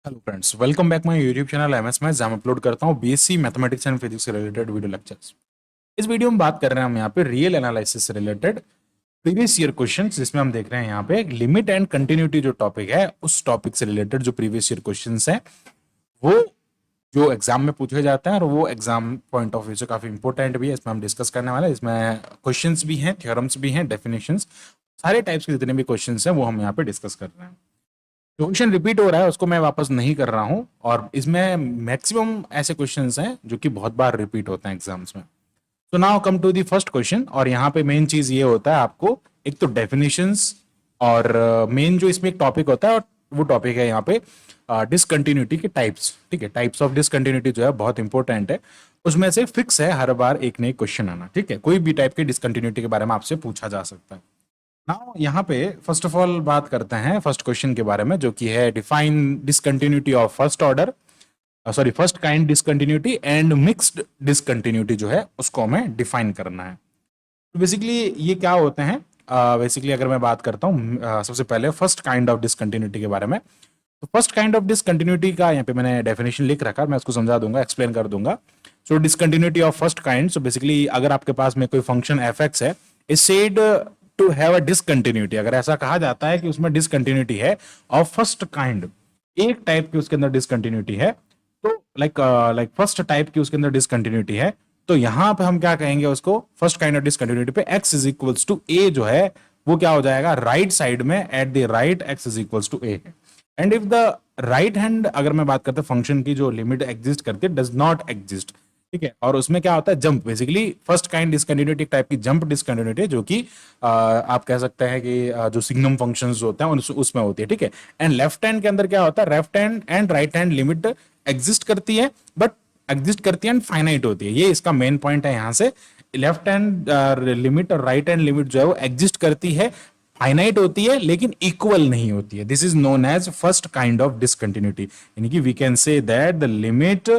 Hello friends, welcome back my YouTube channel MS maths, जहां मैं upload करता हूं बीएससी मैथमेटिक्स एंड फिजिक्स से रिलेटेड वीडियो लेक्चर्स। इस वीडियो में बात कर रहे हैं हम यहाँ पे रियल एनालिसिस से रिलेटेड प्रीवियस ईयर क्वेश्चंस, जिसमें हम देख रहे हैं यहाँ पे लिमिट एंड कंटिन्यूटी जो टॉपिक है उस टॉपिक से रिलेटेड जो प्रीवियस ईयर क्वेश्चंस हैं वो जो एग्जाम में पूछे जाते हैं और वो एग्जाम पॉइंट ऑफ व्यू से काफी इंपॉर्टेंट भी है। इसमें हम डिस्कस करने वाले हैं। इसमें क्वेश्चंस भी हैं, थ्योरम्स भी हैं, डेफिनेशंस, सारे टाइप्स के जितने भी क्वेश्चंस हैं वो हम यहाँ पे डिस्कस कर रहे हैं। जो क्वेश्चन रिपीट हो रहा है उसको मैं वापस नहीं कर रहा हूं, और इसमें मैक्सिमम ऐसे क्वेश्चंस हैं जो कि बहुत बार रिपीट होते हैं एग्जाम्स में। तो now come to the first question, और यहाँ पे मेन चीज ये होता है आपको एक तो डेफिनेशंस, और मेन जो इसमें एक टॉपिक होता है और वो टॉपिक है यहाँ पे डिसकंटिन्यूटी के टाइप्स। ठीक है, टाइप्स ऑफ डिसकंटिन्यूटी जो है बहुत इंपॉर्टेंट है। उसमें से फिक्स है हर बार एक नई क्वेश्चन आना। ठीक है, कोई भी टाइप के डिसकंटिन्यूटी के बारे में आपसे पूछा जा सकता है। नाउ यहाँ पे फर्स्ट ऑफ ऑल बात करते हैं फर्स्ट क्वेश्चन के बारे में, जो कि है define discontinuity of first order, sorry first kind discontinuity and mixed discontinuity जो है उसको हमें डिफाइन करना है। तो बेसिकली ये क्या होते हैं? बेसिकली अगर मैं बात करता हूँ सबसे पहले फर्स्ट काइंड ऑफ डिसकंटिन्यूटी के बारे में, तो फर्स्ट काइंड ऑफ डिसकंटिन्यूटी का यहाँ पे मैंने डेफिनेशन लिख रखा, मैं उसको समझा दूंगा, एक्सप्लेन कर दूंगा। So discontinuity of first kind, so basically अगर आपके पास में कोई फंक्शन एफ एक्स है, is said to have a discontinuity, अगर ऐसा कहा जाता है कि उसमें डिसकंटिन्यूटी है ऑफ फर्स्ट काइंड, एक टाइप की उसके अंदर डिसकंटिन्यूटी है, तो लाइक फर्स्ट टाइप की उसके अंदर डिसकंटिन्यूटी है, तो यहां पे हम क्या कहेंगे उसको, फर्स्ट काइंड ऑफ डिसकंटिन्यूटी पे x is equals to A जो है वो क्या हो जाएगा, राइट साइड में at the right x is equals to A है। And if the right hand, अगर मैं बात करता हूं फंक्शन की जो लिमिट एग्जिस्ट करती है, डज नॉट एग्जिस्ट। ठीक है, और उसमें क्या होता है, jump, basically first kind discontinuity type की जंप डिसकंटिन्यूटी, जो कि आप कह सकते हैं कि जो सिग्नम फंक्शंस होते हैं उसमें होती है। ठीक है, एंड लेफ्ट हैंड के अंदर क्या होता है, left hand and right hand limit exist करती है, बट एग्जिस्ट करती है एंड फाइनाइट होती है। ये इसका मेन पॉइंट है। यहां से लेफ्ट हैंड लिमिट और राइट हैंड लिमिट जो है वो एग्जिस्ट करती है, फाइनाइट होती है, लेकिन इक्वल नहीं होती है। This is known as first kind of discontinuity, यानी कि we can say that the limit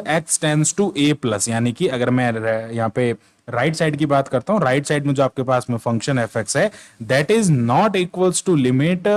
x tends to a plus, यानी कि अगर मैं यहाँ पे राइट साइड की बात करता हूँ, राइट साइड में जो आपके पास में फंक्शन एफ एक्स है, that is not equals to limit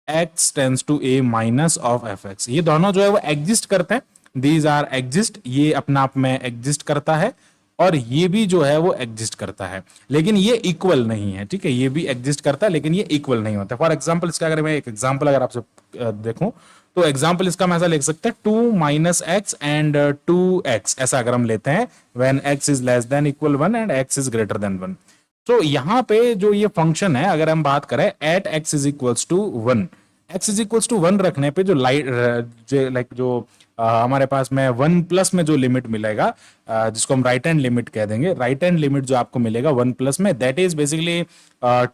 x tends to a minus of f x. ये दोनों जो है वो एग्जिस्ट करते हैं, दीज आर एग्जिस्ट, ये अपना आप में एग्जिस्ट करता है और ये भी जो है वो एग्जिस्ट करता है, लेकिन ये इक्वल नहीं है। ठीक है, ये भी एग्जिस्ट करता है लेकिन ये इक्वल नहीं होता। फॉर एग्जाम्पल, इसका अगर मैं एक एग्जाम्पल अगर आपसे देखूं, तो एग्जाम्पल इसका हम ऐसा लिख सकते हैं, 2 माइनस एक्स एंड 2x, ऐसा अगर हम लेते हैं, when x is less than equal 1 and x is greater than 1। तो यहाँ पे जो ये फंक्शन है, अगर हम बात करें at x is equals to 1, x is equals to 1 रखने पे जो लाइक जो हमारे पास में 1 प्लस में जो लिमिट मिलेगा, जिसको हम राइट हैंड लिमिट कह देंगे, राइट हैंड लिमिट जो आपको मिलेगा 1 प्लस में, दैट इज बेसिकली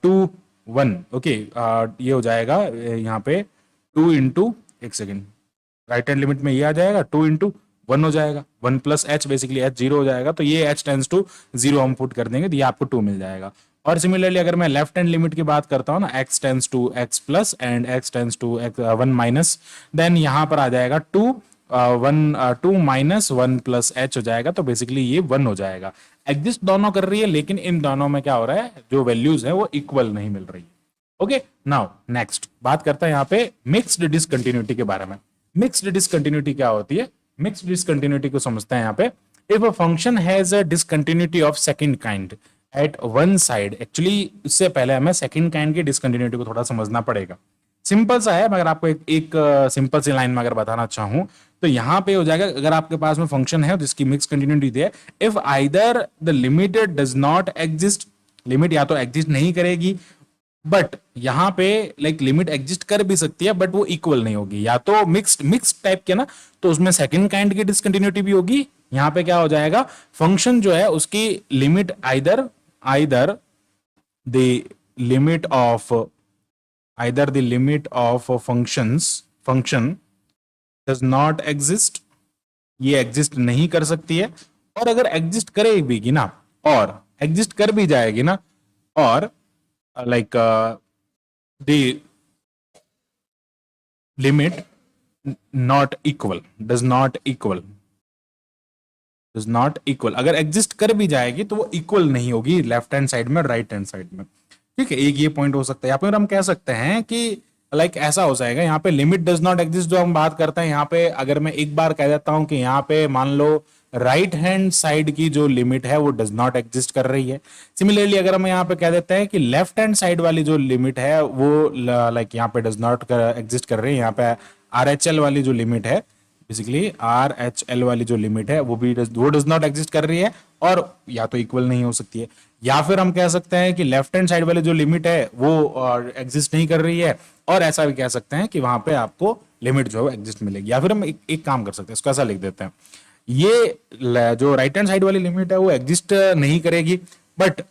2 1। ओके, ये हो जाएगा यहाँ पे 2 इंटू, एक सेकेंड, राइट हैंड लिमिट में ये आ जाएगा 2 इंटू 1 हो जाएगा, 1 प्लस एच, बेसिकली एच 0 हो जाएगा, तो ये एच टेंस टू 0 हम पुट कर देंगे तो ये आपको 2 मिल जाएगा। और सिमिलरली अगर मैं लेफ्ट हैंड लिमिट की बात करता हूं ना, x tends to x plus and x tends to 1 minus, then यहां पर आ जाएगा 2 माइनस 1 प्लस एच हो जाएगा, तो बेसिकली ये 1 हो जाएगा। एग्जिस्ट दोनों कर रही है, लेकिन इन दोनों में क्या हो रहा है, जो वैल्यूज है वो इक्वल नहीं मिल रही है। ओके, नाउ नेक्स्ट बात करता है यहाँ पे मिक्स्ड डिसकंटिन्यूटी के बारे में। मिक्स्ड डिसकंटिन्यूटी क्या होती है? मिक्स्ड डिसकंटिन्यूटी को समझते हैं यहाँ पे। If a function has a discontinuity of second kind at one side, actually उससे पहले हमें सेकंड काइंड की डिसकंटिन्यूटी को थोड़ा समझना पड़ेगा। सिंपल सा है, मगर आपको एक सिंपल सी लाइन में अगर बताना चाहूं, तो यहां पे हो जाएगा, अगर आपके पास में फंक्शन है जिसकी मिक्स कंटिन्यूटी है, if either the limited does not exist, limit या तो एग्जिस्ट नहीं करेगी, बट यहां पे लाइक लिमिट एग्जिस्ट कर भी सकती है बट वो इक्वल नहीं होगी, या तो मिक्स टाइप के ना, तो उसमें सेकंड काइंड की डिसकंटिन्यूटी भी होगी। यहां पे क्या हो जाएगा, फंक्शन जो है उसकी limit either the limit of function does not exist, ये एग्जिस्ट नहीं कर सकती है, और अगर एग्जिस्ट करेगी ना, और एग्जिस्ट कर भी जाएगी ना, और like the limit not equal, does not equal, अगर एग्जिस्ट कर भी जाएगी तो वो इक्वल नहीं होगी लेफ्ट हैंड साइड में, राइट हैंड साइड में। ठीक है, एक ये पॉइंट हो सकता है। या फिर हम कह सकते हैं कि लाइक ऐसा हो जाएगा यहाँ पे लिमिट डज नॉट एग्जिस्ट जो हम बात करते हैं यहाँ पे, अगर मैं एक बार कह देता हूं कि यहाँ पे मान लो राइट हैंड साइड की जो लिमिट है वो डज नॉट एग्जिस्ट कर रही है। सिमिलरली अगर हम यहाँ पे कह देते हैं कि लेफ्ट हैंड साइड वाली जो लिमिट है वो लाइक यहाँ पे डज नॉट एग्जिस्ट कर रही है, यहाँ पे RHL वाली जो लिमिट है, बेसिकली RHL वाली जो लिमिट है वो डज नॉट एग्जिस्ट कर रही है और या तो इक्वल नहीं हो सकती है, या फिर हम कह सकते हैं कि लेफ्ट हैंड साइड वाली जो लिमिट है वो एग्जिस्ट नहीं कर रही है, और ऐसा भी कह सकते हैं कि वहां पे आपको लिमिट जो है एग्जिस्ट मिलेगी। या फिर हम एक काम कर सकते हैं, इसको ऐसा लिख देते हैं, ये जो राइट हैंड साइड वाली लिमिट है वो एग्जिस्ट नहीं करेगी, बट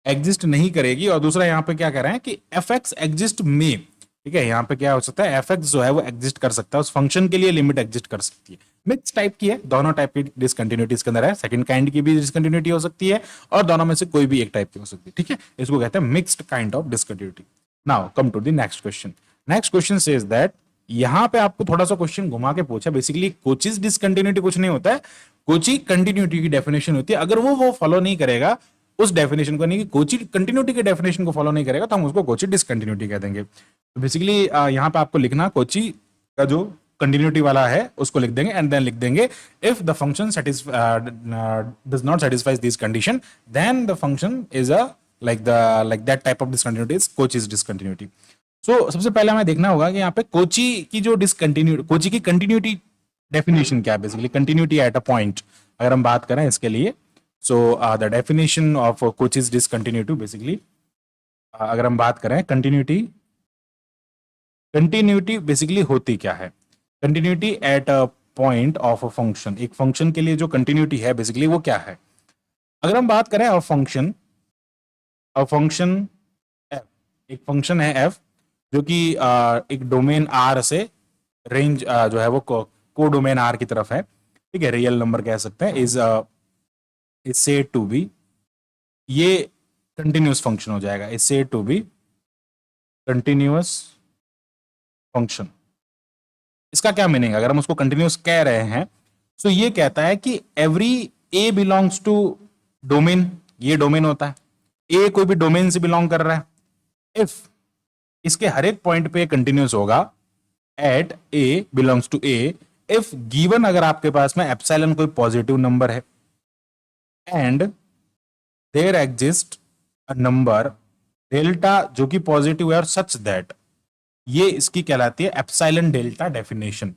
एग्जिस्ट नहीं करेगी, और दूसरा यहाँ पे क्या कह रहे हैं कि fx एग्जिस्ट में, ठीक है, यहाँ पे क्या हो सकता है fx जो है वो एग्जिस्ट कर सकता है, उस फंक्शन के लिए लिमिट एग्जिस्ट कर सकती है। मिक्स टाइप की है, दोनों टाइप की डिसकंटिन्यूटी इसके अंदर है, सेकंड काइंड की भी डिसकंटिन्यूटी हो सकती है और दोनों में से कोई भी एक टाइप की हो सकती है, ठीक है, इसको कहते हैं mixed kind of discontinuity. Now come to the next question. Next question says that, यहां पे आपको थोड़ा सा क्वेश्चन घुमा के पूछा, बेसिकली कोचीज डिसकंटिन्यूटी कुछ नहीं होता है, कोची कंटिन्यूटी की डेफिनेशन होती है, अगर वो फॉलो नहीं करेगा उस डेफिनेशन को, नहीं कि कोची कंटिन्यूटी के डेफिनेशन को फॉलो नहीं करेगा तो हम उसको कोची डिसकंटिन्यूटी कह देंगे। तो बेसिकली यहां पे आपको लिखना कोची का जो कंटिन्यूटी वाला है उसको लिख देंगे एंड देन लिख देंगे if the function does not satisfies this condition then the function is a like that type of discontinuity is Cauchy's discontinuity. सो सबसे पहले हमें देखना होगा कि यहाँ पे कोची की जो कोची की कंटिन्यूटी डेफिनेशन क्या है, basically continuity at a point अगर हम बात करें इसके लिए। So the definition of कोचीज discontinuity, basically अगर हम बात करें कंटिन्यूटी बेसिकली होती क्या है, continuity at a point of a function, एक फंक्शन के लिए जो कंटिन्यूटी है बेसिकली वो क्या है। अगर हम बात करें फंक्शन f, एक फंक्शन है f जो कि एक डोमेन R से रेंज जो है वो को डोमेन R की तरफ है, ठीक है, रियल नंबर कह सकते हैं, इज सेड टू बी, ये कंटिन्यूअस फंक्शन हो जाएगा, is said to be continuous function. इसका क्या मीनिंग है, अगर हम उसको कंटिन्यूअस कह रहे हैं तो ये कहता है कि every a belongs to domain, ये डोमेन होता है, ए कोई भी डोमेन से बिलोंग कर रहा है, इफ इसके हर एक पॉइंट पे कंटिन्यूअस होगा at a belongs to a, if given अगर आपके पास में एप्सिलॉन कोई पॉजिटिव नंबर है and there exist a number delta जो कि पॉजिटिव है और सच दैट, ये इसकी कहलाती है एप्सिलॉन डेल्टा डेफिनेशन,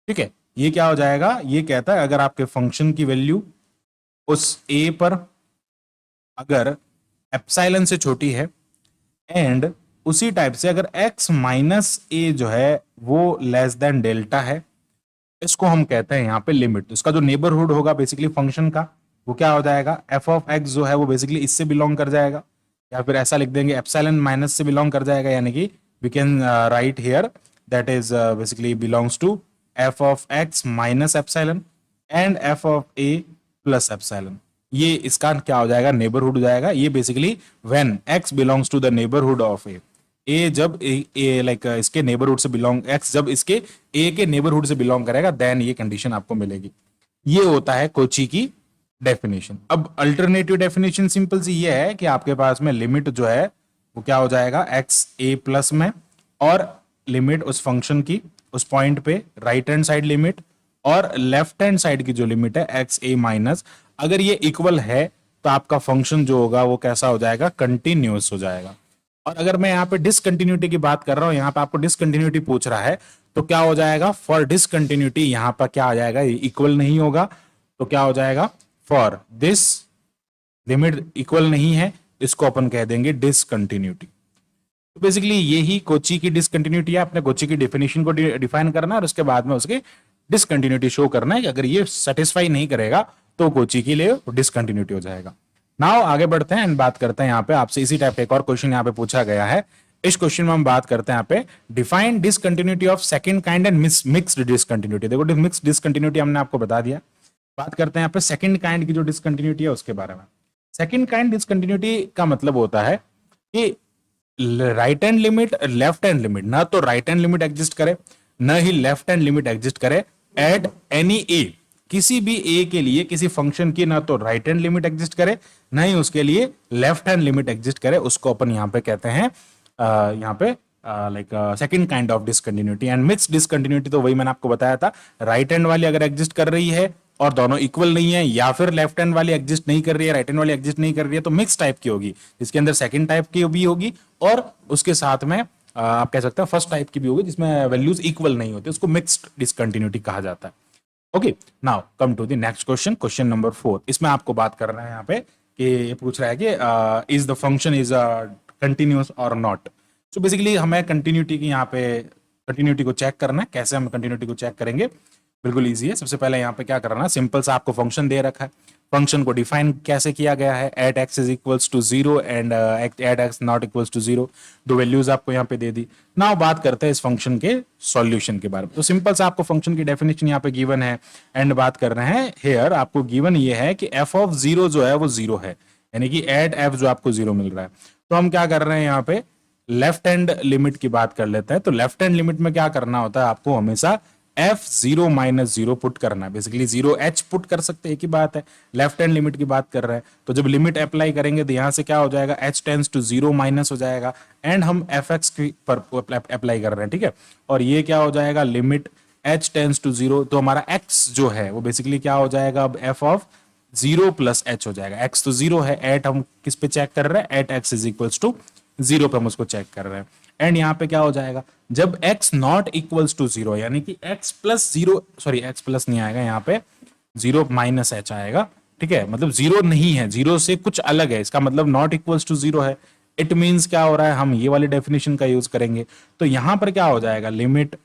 ठीक है। ये क्या हो जाएगा, ये कहता है अगर आपके फंक्शन की वैल्यू उस ए पर अगर एप्सिलॉन से छोटी है एंड उसी टाइप से अगर x माइनस ए जो है वो लेस देन डेल्टा है, इसको हम कहते हैं यहाँ पे लिमिट। इसका जो नेबरहुड होगा बेसिकली फंक्शन का वो क्या हो जाएगा, f ऑफ x जो है वो बेसिकली इससे बिलोंग कर जाएगा, या फिर ऐसा लिख देंगे एप्सिलॉन माइनस से बिलोंग कर जाएगा, यानी कि we can write here that is basically belongs to f of x minus epsilon and f of a plus epsilon, ये इसका क्या हो जाएगा, नेबरहुड हो जाएगा। ये basically when x belongs to the neighbourhood of a जब ए लाइक इसके नेबरहुड से बिलोंग, x जब इसके a के नेबरहुड से बिलोंग करेगा देन ये कंडीशन आपको मिलेगी। ये होता है कोची की डेफिनेशन। अब अल्टरनेटिव डेफिनेशन सिंपल सी ये है कि आपके पास में लिमिट जो है वो क्या हो जाएगा x a प्लस में, और लिमिट उस फंक्शन की उस पॉइंट पे राइट हैंड साइड लिमिट और लेफ्ट हैंड साइड की जो लिमिट है एक्स ए माइनस, अगर ये इक्वल है तो आपका फंक्शन जो होगा वो कैसा हो जाएगा, कंटिन्यूअस हो जाएगा। और अगर मैं यहाँ पे डिसकंटिन्यूटी की बात कर रहा हूं, यहाँ पे आपको डिसकंटिन्यूटी पूछ रहा है तो क्या हो जाएगा, फॉर डिसकंटिन्यूटी यहाँ पर क्या आ जाएगा, इक्वल नहीं होगा तो क्या हो जाएगा, फॉर दिस लिमिट इक्वल नहीं है, इसको अपन कह देंगे डिसकंटिन्यूटी। तो बेसिकली यही कोची की डिसकंटिन्यूटी है, अपने कोची की डेफिनेशन को डिफाइन करना है और उसके बाद में उसके डिसकंटिन्यूटी शो करना है कि अगर ये सेटिस्फाई नहीं करेगा तो कोची के लिए डिसकंटिन्यूटी हो जाएगा। नाउ आगे बढ़ते हैं एंड बात करते हैं यहाँ पे आपसे इसी टाइप का एक और क्वेश्चन यहाँ पे पूछा गया है। इस क्वेश्चन में हम बात करते हैं यहाँ पे define discontinuity of second kind and mixed discontinuity. देखो मिक्स्ड डिसकंटिन्यूटी हमने आपको बता दिया, बात करते हैं यहाँ पे सेकंड काइंड की जो डिसकंटिन्यूटी है उसके बारे में। सेकंड काइंड डिसकंटिन्यूटी का मतलब होता है कि right hand limit left hand limit, ना तो राइट हैंड लिमिट एग्जिस्ट करे ना ही लेफ्ट हैंड लिमिट एग्जिस्ट करे एट एनी ए, किसी भी ए के लिए किसी फंक्शन की ना तो राइट हैंड लिमिट एग्जिस्ट करे ना ही उसके लिए लेफ्ट हैंड लिमिट एग्जिस्ट करे, उसको अपन यहाँ पे कहते हैं यहाँ पे like second kind of discontinuity. And mix discontinuity तो वही मैंने आपको बताया था, राइट हैंड वाली अगर एग्जिस्ट कर रही है और दोनों इक्वल नहीं है, या फिर लेफ्ट हैंड वाली एग्जिस्ट नहीं कर रही है, राइट हैंड वाली एग्जिस्ट नहीं कर रही है, तो मिक्स टाइप की होगी, जिसके अंदर सेकंड टाइप की भी होगी और उसके साथ में आप कह सकते हैं फर्स्ट टाइप की भी होगी, जिसमें वैल्यूज इक्वल नहीं होती, उसको मिक्स्ड डिसकंटिन्यूटी कहा जाता है। Okay, now come to the next question, question number 4। इसमें आपको बात करना है यहाँ पे कि ये पूछ रहा है कि is the function is continuous और नॉट। सो बेसिकली हमें कंटिन्यूटी की यहाँ पे कंटिन्यूटी को चेक करना है। कैसे हम कंटिन्यूटी को चेक करेंगे? बिल्कुल इजी है। सबसे पहले यहाँ पे क्या करना है, सिंपल सा आपको फंक्शन दे रखा है, फंक्शन को डिफाइन कैसे किया गया है, at x is equals to 0 and at x not equals to 0, दो वैल्यूज आपको यहाँ पे दे दी। नाउ बात करते हैं इस फंक्शन के सॉल्यूशन के बारे में। तो सिंपल सा आपको फंक्शन की डेफिनेशन यहाँ पे गिवन है एंड बात कर रहे हैं हेयर आपको गिवन ये है कि एफ ऑफ 0 जो है वो 0 है, यानी कि एट एफ जो आपको 0 मिल रहा है। तो हम क्या कर रहे हैं यहाँ पे, लेफ्ट हैंड लिमिट की बात कर लेते हैं। तो लेफ्ट हैंड लिमिट में क्या करना होता है, आपको हमेशा f0 माइनस 0 पुट करना है। बेसिकली 0h पुट कर सकते हैं, एक ही बात है। लेफ्ट हैंड लिमिट की बात कर रहे हैं तो जब लिमिट अप्लाई करेंगे तो यहां से क्या हो जाएगा, h टेंस टू 0 माइनस हो जाएगा एंड हम fx पर अप्लाई कर रहे हैं, ठीक है। और ये क्या हो जाएगा, लिमिट h टेंस टू 0, तो हमारा x जो है वो बेसिकली क्या हो जाएगा, अब f ऑफ 0 प्लस h हो जाएगा। x तो 0 है, एट हम किस पे चेक कर रहे हैं, at x is equals to 0 पे हम उसको चेक कर रहे हैं। एंड यहाँ पे क्या हो जाएगा, जब x नॉट इक्वल्स टू 0, यानी कि x plus 0, sorry x plus नहीं आएगा यहाँ पे, 0 माइनस h आएगा, ठीक है। मतलब 0 नहीं है, 0 से कुछ अलग है, इसका मतलब नॉट इक्वल्स टू 0 है। इट मीन्स क्या हो रहा है, हम ये वाली डेफिनेशन का यूज करेंगे। तो यहां पर क्या हो जाएगा, लिमिट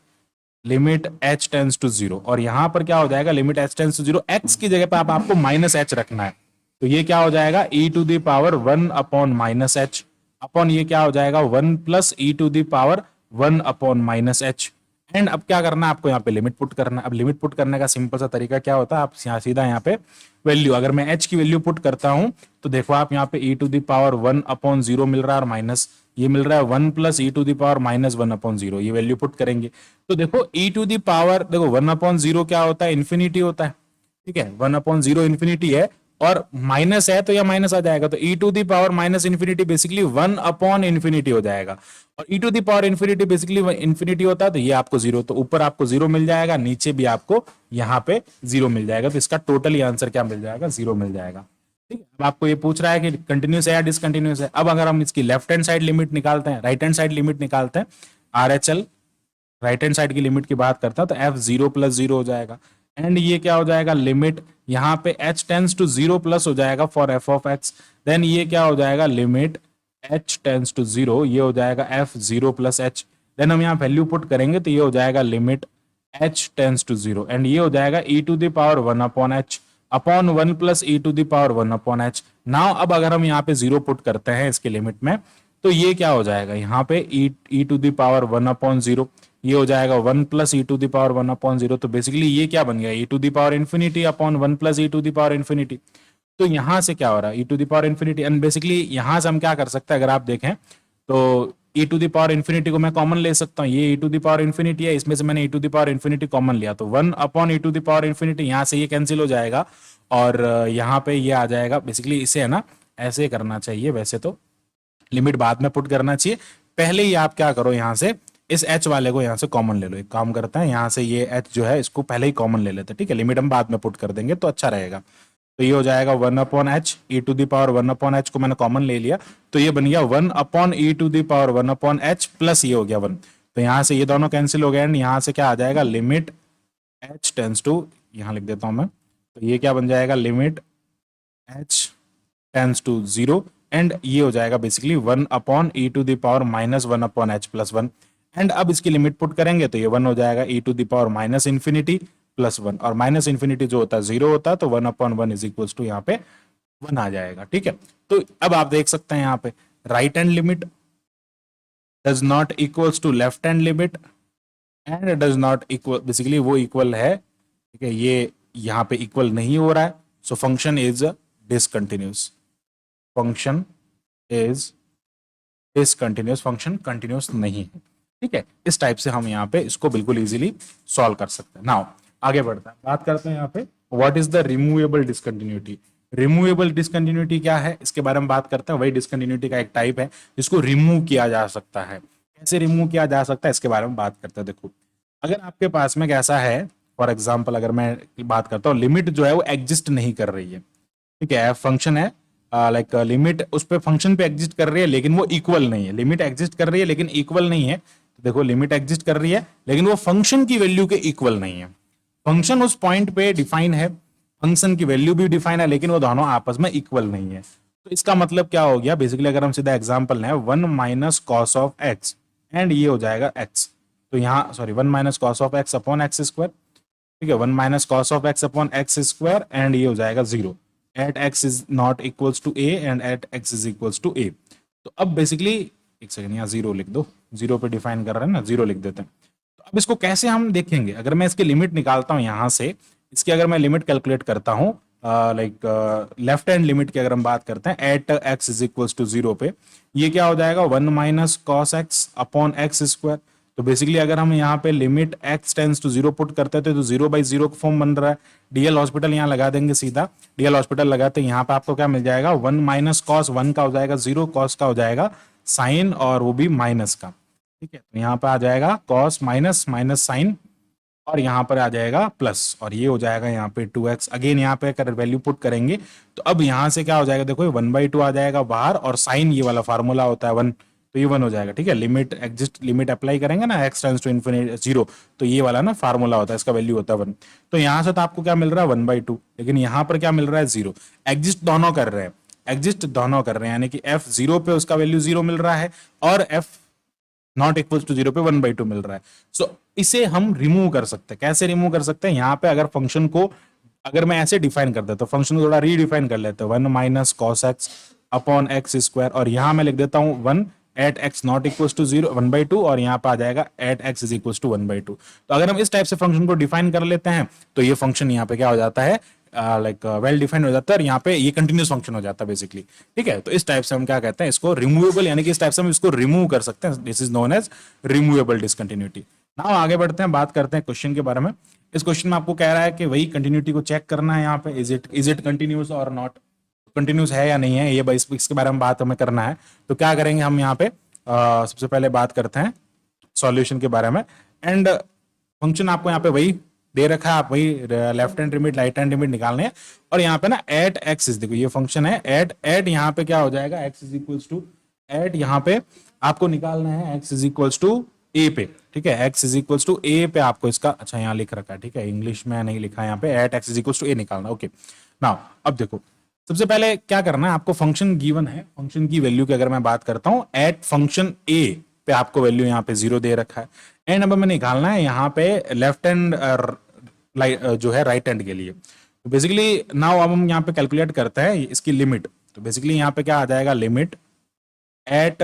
h टेंस टू 0, और यहां पर क्या हो जाएगा, limit h tends to 0, x की जगह पे आपको माइनस h रखना है। तो ये क्या हो जाएगा, e to the power 1 upon minus h upon ये क्या हो जाएगा, 1 plus e to the power 1 upon minus h। And अब क्या करना है, आपको यहाँ पे लिमिट पुट करना है। अब लिमिट पुट करने का सिंपल सा तरीका क्या होता है, आप यहाँ सीधा यहाँ पे वैल्यू, अगर मैं h की वैल्यू पुट करता हूं तो देखो आप यहाँ पे e to the power 1 upon 0 मिल रहा है, और माइनस ये मिल रहा है 1 plus e to the power minus 1 upon 0, ये वैल्यू पुट करेंगे तो देखो e टू द पावर, देखो 1 अपॉन 0 क्या होता है, इन्फिनिटी होता है, ठीक है। 1 अपॉन 0 इन्फिनिटी है और माइनस है तो यह माइनस आ जाएगा, तो e to the power minus infinity basically 1 upon infinity हो जाएगा, और e to the power infinity basically infinity होता है, तो ये आपको 0, तो ऊपर आपको 0 मिल जाएगा, नीचे भी आपको यहाँ पे 0 मिल जाएगा, तो इसका टोटली आंसर क्या मिल जाएगा, 0 मिल जाएगा, ठीक है। अब आपको ये पूछ रहा है कि कंटिन्यूस है या डिसकंटिन्यूस है। अब अगर हम इसकी लेफ्ट हैंड साइड लिमिट निकालते हैं, राइट हैंड साइड लिमिट निकालते हैं, RHL राइट हैंड साइड की लिमिट की बात करता है तो f 0 प्लस 0 हो जाएगा, एंड ये क्या हो जाएगा, लिमिट यहाँ पे h टेंस टू 0 प्लस हो जाएगा for f of x, then ये क्या हो जाएगा, लिमिट h टेंस टू 0, ये हो जाएगा f 0 प्लस h, देन हम यहाँ वैल्यू पुट करेंगे तो ये हो जाएगा limit h tends to 0, and ये हो जाएगा e to the power 1 upon h upon 1 plus e to the power 1 upon h। Now अब अगर हम यहाँ पे 0 पुट करते हैं इसके लिमिट में तो ये क्या हो जाएगा, यहाँ पे e to the power 1 upon 0, ये हो जाएगा 1 plus E to the power 1 upon 0, तो बेसिकली ये क्या बन गया, E to the power infinity upon 1 plus E to the power infinity. तो यहां से क्या हो रहा है, E to the power infinity, and basically यहां से हम क्या कर सकते हैं, अगर आप देखें तो E to the power infinity को मैं कॉमन ले सकता हूँ, ये E to the power infinity है, इसमें से मैंने E to the power infinity common लिया, तो 1 upon E to the power infinity, यहां से ये कैंसिल हो जाएगा और यहाँ पे ये आ जाएगा। बेसिकली इसे है ना ऐसे करना चाहिए, वैसे तो लिमिट बाद में पुट करना चाहिए, पहले ही आप क्या करो, यहाँ से इस h वाले को यहाँ से कॉमन ले लो। एक काम करते हैं, यहाँ से ये h जो है इसको पहले ही कॉमन ले लेते हैं, ठीक है। लिमिट हम बाद में पुट कर देंगे तो अच्छा रहेगा। तो ये हो जाएगा 1 upon h, e to the power 1 upon h को मैंने कॉमन ले लिया, तो ये बन गया 1 upon E to the power 1 upon h plus ये हो गया 1, तो यहाँ से ये दोनों कैंसिल हो गए, एंड यहाँ से क्या आ जाएगा, लिमिट h टेंस टू, यहाँ लिख देता हूँ मैं, तो ये क्या बन जाएगा, limit h tends to 0, and ये हो जाएगा basically 1 upon E to the power minus 1 upon h plus 1, and अब इसकी लिमिट पुट करेंगे तो ये 1 हो जाएगा E to the power minus infinity plus 1, और माइनस इन्फिनिटी जो होता है 0 होता है, तो 1 अपॉन 1 इज इक्वल्स टू यहाँ पे 1 आ जाएगा, ठीक है। तो अब आप देख सकते हैं यहाँ पे right hand limit does not equals to left hand limit, and does not equal, basically वो इक्वल है, ठीक है, ये यहाँ पे इक्वल नहीं हो रहा है, so function is discontinuous, function is discontinuous, function continuous नहीं है, ठीक है। इस टाइप से हम यहाँ पे इसको बिल्कुल इजीली सॉल्व कर सकते हैं। नाउ आगे बढ़ते हैं, बात करते हैं यहाँ पे what is the removable discontinuity. Removable discontinuity क्या है, इसके बारे में बात करते हैं। वही डिसकंटिन्यूटी का एक टाइप है जिसको रिमूव किया जा सकता है, कैसे रिमूव किया जा सकता है इसके बारे में बात करते हैं। देखो, अगर आपके पास में कैसा है, फॉर एग्जाम्पल अगर मैं बात करता हूँ, लिमिट जो है वो एग्जिस्ट नहीं कर रही है, ठीक है, फंक्शन है, लाइक लिमिट उस पे फंक्शन पे एग्जिस्ट कर रही है लेकिन वो इक्वल नहीं है, लिमिट एग्जिस्ट कर रही है लेकिन इक्वल नहीं है। तो देखो, लिमिट एग्जिस्ट कर रही है लेकिन वो फंक्शन की वैल्यू के इक्वल नहीं है। फंक्शन उस पॉइंट पे डिफाइन है, फंक्शन की वैल्यू भी डिफाइन है, लेकिन वो दोनों आपस में इक्वल नहीं है। तो इसका मतलब क्या हो गया, बेसिकली अगर हम सीधा एग्जाम्पल लें, 1 - cos of x, एंड ये हो जाएगा x। तो यहाँ सॉरी 1 - cos of x/x², ठीक है, 1 - cos of x/x² एंड ये हो जाएगा 0 at x is not equals to a and at x is equals to a। तो अब बेसिकली एक सेकंड, यहाँ 0 लिख दो, 0 पे डिफाइन कर रहे हैं ना, 0 लिख देते हैं। तो अब इसको कैसे हम देखेंगे, अगर मैं इसकी लिमिट निकालता हूँ यहाँ से, इसकी अगर मैं लिमिट कैलकुलेट करता हूँ, लाइक लेफ्ट हैंड लिमिट की अगर हम बात करते हैं at x is equals to 0 पे, ये क्या हो जाएगा, 1 - cos x/x²। तो बेसिकली अगर हम यहाँ पे limit x tends to 0 put करते थे तो 0/0 फॉर्म बन रहा है। डीएल हॉस्पिटल यहाँ लगा देंगे सीधा, डीएल हॉस्पिटल लगाते हैं, यहाँ पे आपको क्या मिल जाएगा, 1 - cos, 1 का हो जाएगा 0, cos का हो जाएगा साइन और वो भी माइनस का, ठीक है। तो यहाँ पे आ जाएगा cos माइनस माइनस साइन और यहाँ पर आ जाएगा प्लस, और ये हो जाएगा यहाँ पे 2x। अगेन यहाँ पे अगर वैल्यू पुट करेंगे तो अब यहाँ से क्या हो जाएगा, देखो 1/2 आ जाएगा बाहर, और साइन ये वाला फार्मूला होता है 1, तो ये 1 हो जाएगा, ठीक है। लिमिट एग्जिस्ट, लिमिट अप्लाई करेंगे ना x टेंड्स टू इन्फिनिटी 0, तो ये वाला ना फार्मूला होता है, इसका वैल्यू होता है 1। तो यहाँ से तो आपको क्या मिल रहा है, 1/2, लेकिन यहाँ पर क्या मिल रहा है, 0। एग्जिस्ट दोनों कर रहे हैं, एग्जिस्ट दोनों कर रहे हैं, यानी कि f 0 पे उसका वैल्यू 0 मिल रहा है और f नॉट इक्वल टू 0 पे 1/2 मिल रहा है। सो इसे हम रिमूव कर सकते हैं। कैसे रिमूव कर सकते हैं, यहाँ पे अगर फंक्शन को अगर मैं ऐसे डिफाइन कर देता हूँ, फंक्शन को थोड़ा रीडिफाइन कर लेते हैं, 1 - cos x/x, और यहां मैं लिख देता हूँ 1 at x not equal to 0 1/2, और यहाँ पे आ जाएगा at x is equal to 1/2। तो अगर हम इस टाइप से फंक्शन को डिफाइन कर लेते हैं तो ये फंक्शन यहाँ पे क्या हो जाता है, लाइक वेल डिफाइंड हो जाता है, और यहाँ पे ये कंटिन्यूस फंक्शन हो जाता है बेसिकली, ठीक है। तो इस टाइप से हम क्या कहते हैं, इसको रिमूवेबल, यानी कि इस टाइप से हम इसको रिमूव कर सकते हैं, this is known as removable discontinuity. Now आगे बढ़ते हैं, बात करते हैं क्वेश्चन के बारे में। इस क्वेश्चन में आपको कह रहा है कि वही कंटिन्यूटी को चेक करना है, यहाँ पे इज इट कंटिन्यूस और नॉट, कंटिन्यूस है या नहीं है, ये इसके बारे में बात हमें करना है। तो क्या करेंगे हम यहाँ पे, सबसे पहले बात करते हैं सॉल्यूशन के बारे में। एंड फंक्शन आपको यहाँ पे वही दे रखा है, आप वही left hand limit right hand limit निकालने हैं, और यहाँ पे ना एट एक्स, देखो ये फंक्शन है एट एट, यहाँ पे क्या हो जाएगा, x is equals to at, यहाँ पे आपको निकालना है x is equals to a पे, ठीक है, x is equals to a पे आपको इसका, अच्छा यहाँ लिख रखा है, ठीक है, इंग्लिश में नहीं लिखा है यहाँ पे, at x is equals to A निकालना, ओके। नाउ अब देखो, सबसे पहले क्या करना है आपको, फंक्शन गिवन है, फंक्शन की वैल्यू की अगर मैं बात करता हूं, एट फंक्शन ए पे आपको वैल्यू यहाँ पे 0 दे रखा है, एंड अब हमें निकालना है यहाँ पे लेफ्ट हैंड जो है राइट हैंड के लिए। तो बेसिकली नाउ अब हम यहाँ पे कैलकुलेट करते हैं इसकी लिमिट। तो बेसिकली यहाँ पे क्या आ जाएगा, लिमिट एट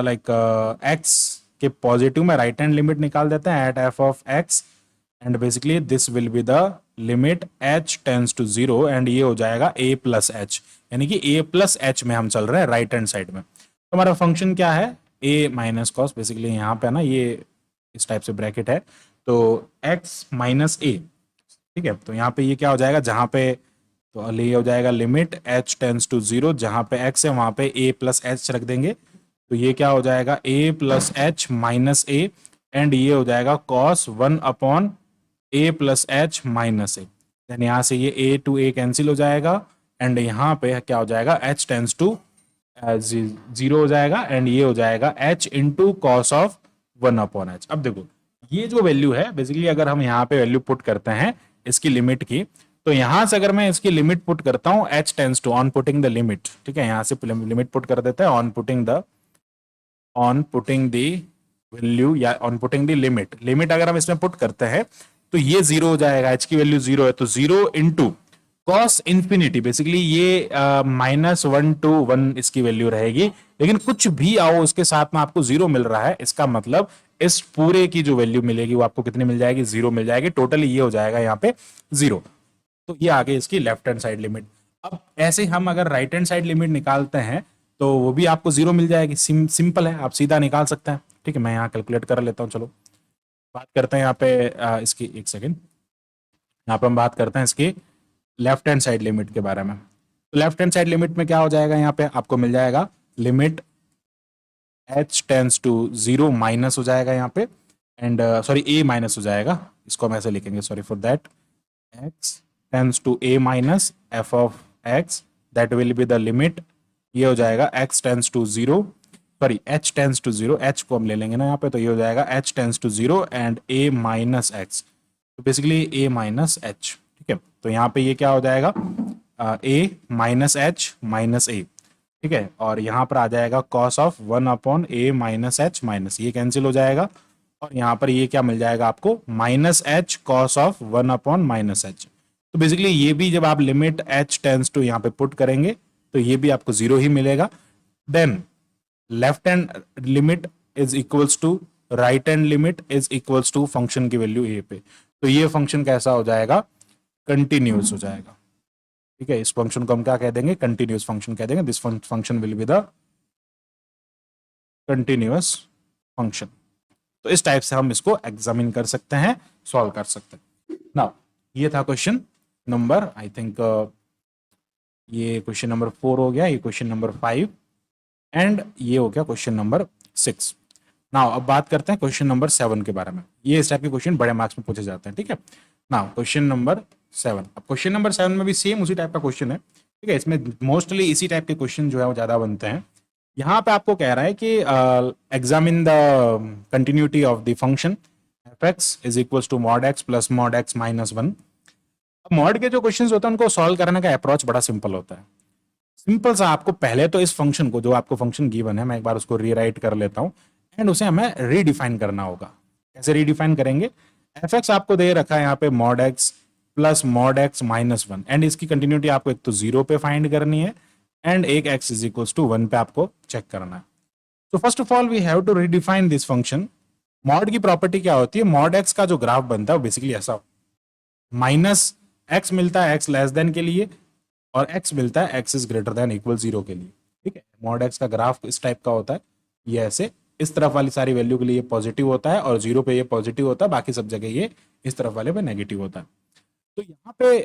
लाइक एक्स के पॉजिटिव में राइट हैंड लिमिट निकाल देते हैं at f of x, and basically this will be the limit h tends to 0, and ये हो जाएगा a प्लस एच, यानी कि a प्लस एच में हम चल रहे हैं राइट हैंड साइड में। तो हमारा फंक्शन क्या है, a माइनस कॉस, बेसिकली यहाँ पे ना ये इस टाइप से ब्रैकेट है, तो x माइनस a, ठीक है। तो यहाँ पे ये क्या हो जाएगा, जहां पे तो ये हो जाएगा लिमिट h टेंस टू 0, जहां पे x है वहां पे a प्लस एच रख देंगे, तो ये क्या हो जाएगा a plus h minus a, and ये हो जाएगा cos 1 upon a plus h minus a, then यहाँ से ये a टू a कैंसिल हो जाएगा, एंड यहाँ पे क्या हो जाएगा, h टेंस टू 0 हो जाएगा, एंड ये हो जाएगा h into cos of 1 upon H. अब देखो ये जो वैल्यू है, बेसिकली अगर हम यहाँ पे वैल्यू पुट करते हैं इसकी लिमिट की, तो यहां से अगर मैं इसकी लिमिट पुट करता हूं h tends to, on putting the limit, ठीक है, यहां से लिमिट पुट कर देते हैं ऑन पुटिंग द वैल्यू या on putting the limit, limit अगर हम इसमें पुट करते हैं तो ये 0 हो जाएगा, h की वैल्यू 0 है, तो 0 इंटू कॉस इंफिनिटी, बेसिकली ये -1 to 1 इसकी वैल्यू रहेगी, लेकिन कुछ भी आओ उसके साथ में आपको 0 मिल रहा है, इसका मतलब इस पूरे की जो वैल्यू मिलेगी वो आपको कितनी मिल जाएगी, 0 मिल जाएगी, टोटली ये हो जाएगा यहाँ पे 0। तो ये आगे इसकी लेफ्ट हैंड साइड लिमिट। अब ऐसे हम अगर राइट हैंड साइड लिमिट निकालते हैं तो वो भी आपको 0 मिल जाएगी, सिंपल है, आप सीधा निकाल सकते हैं, ठीक है। मैं यहाँ कैलकुलेट कर लेता हूँ, चलो बात करते हैं यहाँ पे इसकी, एक सेकेंड, यहाँ पे हम बात करते हैं इसकी लेफ्ट हैंड साइड लिमिट के बारे में। तो लेफ्ट हैंड साइड लिमिट में क्या हो जाएगा, यहाँ पे आपको मिल जाएगा limit h tends to 0 minus हो जाएगा यहाँ पे, एंड सॉरी a माइनस हो जाएगा, इसको हम ऐसे लिखेंगे, sorry for that, x tends to a minus f of x, that will be the limit, ये हो जाएगा x tends to 0, sorry h tends to 0, h को हम ले लेंगे ना यहाँ पे, तो ये हो जाएगा h tends to 0 and a minus x, तो बेसिकली a माइनस h, ठीक है। तो यहाँ पे ये क्या हो जाएगा, a minus h minus a, ठीक है, और यहाँ पर आ जाएगा cos of 1 upon a minus h minus, ये कैंसिल हो जाएगा, और यहाँ पर ये क्या मिल जाएगा आपको, minus h cos of 1 upon minus h। तो बेसिकली ये भी जब आप लिमिट h टेंस टू यहाँ पे पुट करेंगे तो ये भी आपको 0 ही मिलेगा। Then left hand limit is equals to right hand limit is equals to function की वैल्यू a पे, तो ये फंक्शन कैसा हो जाएगा, कंटिन्यूस हो जाएगा, ठीक है। इस फंक्शन को हम क्या कह देंगे, कंटिन्यूस फंक्शन कह देंगे, this function will be the continuous function. तो इस टाइप से हम इसको एग्जामिन कर सकते हैं, सॉल्व कर सकते हैं। नाउ ये था क्वेश्चन नंबर, आई थिंक ये क्वेश्चन नंबर 4 हो गया, ये क्वेश्चन नंबर 5 एंड ये हो गया क्वेश्चन नंबर 6। नाउ अब बात करते हैं क्वेश्चन नंबर 7 के बारे में। ये इस टाइप के क्वेश्चन बड़े मार्क्स में पूछे जाते हैं, ठीक है। नाउ क्वेश्चन नंबर 7, अब क्वेश्चन नंबर 7 में भी सेम उसी टाइप का क्वेश्चन है, ठीक है। इसमें मोस्टली इसी टाइप के क्वेश्चन जो है वो ज्यादा बनते हैं। यहाँ पे आपको कह रहा है कि examine the continuity of the function F x is equals to mod x plus mod x minus 1। अब मॉड के जो क्वेश्चंस होते हैं उनको सॉल्व करने का अप्रोच बड़ा सिंपल होता है। सिंपल सा, आपको पहले तो इस फंक्शन को, जो आपको फंक्शन गिवन है, मैं एक बार उसको रीराइट कर लेता हूं, एंड उसे हमें रीडिफाइन करना होगा। कैसे रीडिफाइन करेंगे, एफ एक्स आपको दे रखा है यहाँ पे mod x plus mod x minus 1, and इसकी कंटिन्यूटी आपको एक तो 0 पे फाइंड करनी है एंड एक x इज इक्वल्स टू 1 पे आपको चेक करना है। तो first of all we have to redefine this function. Mod की प्रॉपर्टी क्या होती है, मॉड x का जो ग्राफ बनता है बेसिकली ऐसा, माइनस x मिलता है x लेस देन के लिए, और x मिलता है x is greater than equal 0 के लिए, ठीक है। मॉड x का ग्राफ इस टाइप का होता है, ये ऐसे इस तरफ वाली सारी वैल्यू के लिए पॉजिटिव होता है और 0 पे ये पॉजिटिव होता है, बाकी सब जगह ये इस तरफ वाले पे नेगेटिव होता है। तो यहाँ पे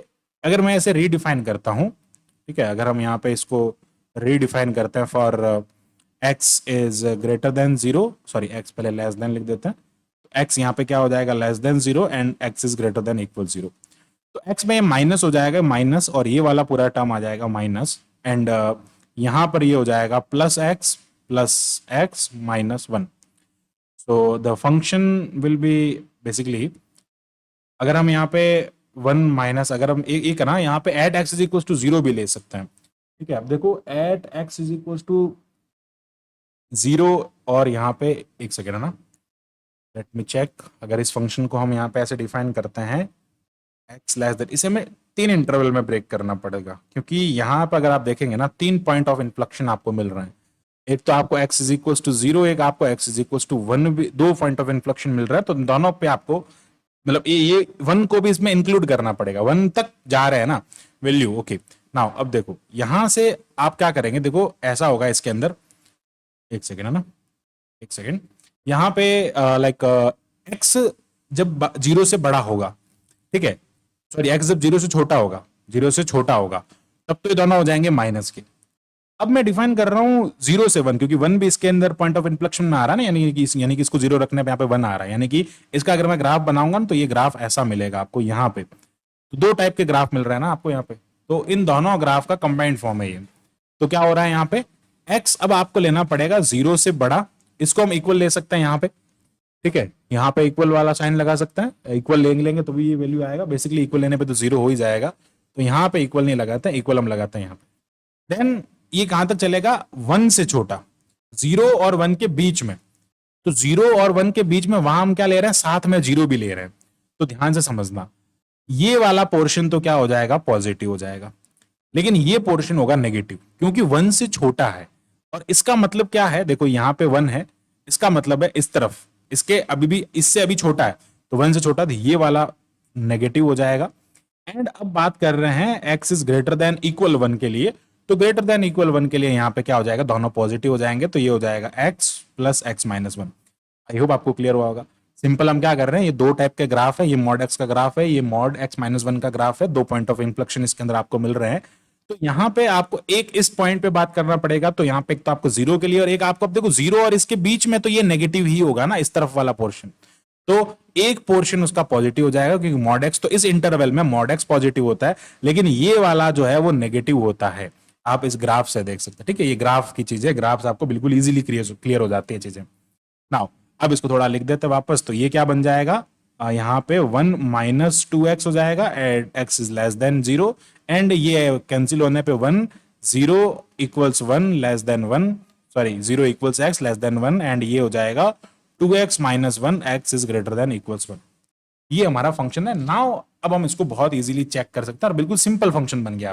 अगर मैं ऐसे रीडिफाइन करता हूँ, ठीक है, अगर हम यहाँ पे इसको रीडिफाइन करते हैं for x is greater then 0, sorry x पहले लेस देन लिख देते हैं, तो x यहाँ पे क्या हो जाएगा, less than 0 and x is greater than equal 0। तो x में ये माइनस हो जाएगा, माइनस, और ये वाला पूरा टर्म आ जाएगा माइनस, एंड यहाँ पर ये हो जाएगा plus x minus 1। So the function will be basically, अगर हम यहाँ पे 1 माइनस, अगर हम एक ना यहाँ पे at x is equal to 0 भी ले सकते हैं, ठीक है। अब देखो at x is equal to 0, और यहाँ पे एक सेकेंड है ना, लेट मी चेक, अगर इस फंक्शन को हम यहाँ पे ऐसे डिफाइन करते हैं एक्स लेस देन, इसे हमें 3 इंटरवल में ब्रेक करना पड़ेगा, क्योंकि यहाँ पर अगर आप देखेंगे ना 3 पॉइंट ऑफ इन्फ्लेक्शन आपको मिल रहे हैं। एक तो आपको x इज इक्वल टू 0, एक आपको x इज इक्वल टू 1, भी 2 पॉइंट ऑफ इन्फ्लेक्शन मिल रहा है। तो दोनों पे आपको, मतलब ये 1 को भी इसमें इंक्लूड करना पड़ेगा, 1 तक जा रहे हैं ना वैल्यू, ओके। नाउ अब देखो यहां से आप क्या करेंगे, देखो ऐसा होगा इसके अंदर, एक सेकेंड है ना, एक सेकेंड, यहाँ पे लाइक x जब 0 से बड़ा होगा, ठीक है, सॉरी x जब 0 से छोटा होगा, 0 से छोटा होगा, तब तो ये दोनों हो जाएंगे माइनस के। अब मैं डिफाइन कर रहा हूँ 0 से 1, क्योंकि 1 भी इसके अंदर पॉइंट ऑफ इन्फ्लेक्शन में आ रहा है ना, यानी कि इसको 0 रखने पे यहाँ पे 1 आ रहा है, यानी कि इसका अगर मैं ग्राफ बनाऊंगा ना तो ये ग्राफ ऐसा मिलेगा आपको यहाँ पे। तो 2 टाइप के ग्राफ मिल रहे हैं ना आपको यहाँ पे, तो इन दोनों ग्राफ का कंबाइंड फॉर्म है ये। तो क्या हो रहा है यहाँ पे, x अब आपको लेना पड़ेगा 0 से बड़ा, इसको हम इक्वल ले सकते हैं यहाँ पे, ठीक है, यहाँ पे इक्वल वाला साइन लगा सकते हैं, इक्वल लेंगे तो भी ये वैल्यू आएगा, बेसिकली इक्वल लेने पे तो 0 हो ही जाएगा, तो यहाँ पे इक्वल नहीं लगाते, इक्वल हम लगाते हैं यहाँ पे। देन ये कहां तक चलेगा, 1 से छोटा, 0 और 1 के बीच में, तो 0 और 1 के बीच में वहां हम क्या ले रहे हैं, साथ में 0 भी ले रहे हैं। तो ध्यान से समझना, ये वाला पोर्शन तो क्या हो जाएगा, पॉजिटिव हो जाएगा, लेकिन ये पोर्शन होगा नेगेटिव, क्योंकि 1 से छोटा है। और इसका मतलब क्या है, देखो यहाँ पे 1 है, इसका मतलब है इस तरफ, इसके अभी भी इससे अभी छोटा है, तो 1 से छोटा, तो ये वाला नेगेटिव हो जाएगा। एंड अब बात कर रहे हैं x is greater than equal 1 के लिए, तो ग्रेटर देन इक्वल 1 के लिए यहाँ पे क्या हो जाएगा, दोनों पॉजिटिव हो जाएंगे, तो ये हो जाएगा x plus x minus 1। I hope आपको क्लियर हुआ होगा। सिंपल हम क्या कर रहे हैं, ये 2 टाइप के ग्राफ है, ये मॉड x का ग्राफ है, ये मॉड x माइनस 1 का ग्राफ है, 2 पॉइंट ऑफ इन्फ्लेक्शन इसके अंदर आपको मिल रहे हैं। तो यहाँ पे आपको एक इस पॉइंट पे बात करना पड़ेगा। तो यहाँ पे एक तो आपको जीरो के लिए और एक आपको, अब देखो जीरो और इसके बीच में तो ये नेगेटिव ही होगा ना, इस तरफ वाला पोर्शन। तो एक पोर्शन उसका पॉजिटिव हो जाएगा क्योंकि मॉड एक्स, तो इस इंटरवल में मॉड एक्स पॉजिटिव होता है, लेकिन ये वाला जो है वो नेगेटिव होता है। आप इस ग्राफ से देख सकते हैं, ठीक है, ये ग्राफ की चीजें, ग्राफ आपको बिल्कुल इजीली क्लियर हो जाती है चीजें। नाउ अब इसको थोड़ा लिख देते हैं वापस, तो ये क्या बन जाएगा, यहाँ पे 1 माइनस टू एक्स हो जाएगा at x is less than zero, and ये कैंसिल होने पे 1 zero equals 1 less than 1, sorry zero equals x less than 1, and ये हो जाएगा 2x minus 1 x is greater than equals 1। ये हमारा फंक्शन है। नाउ अब हम इसको बहुत इजीली चेक कर सकते हैं और बिल्कुल सिंपल फंक्शन बन गया।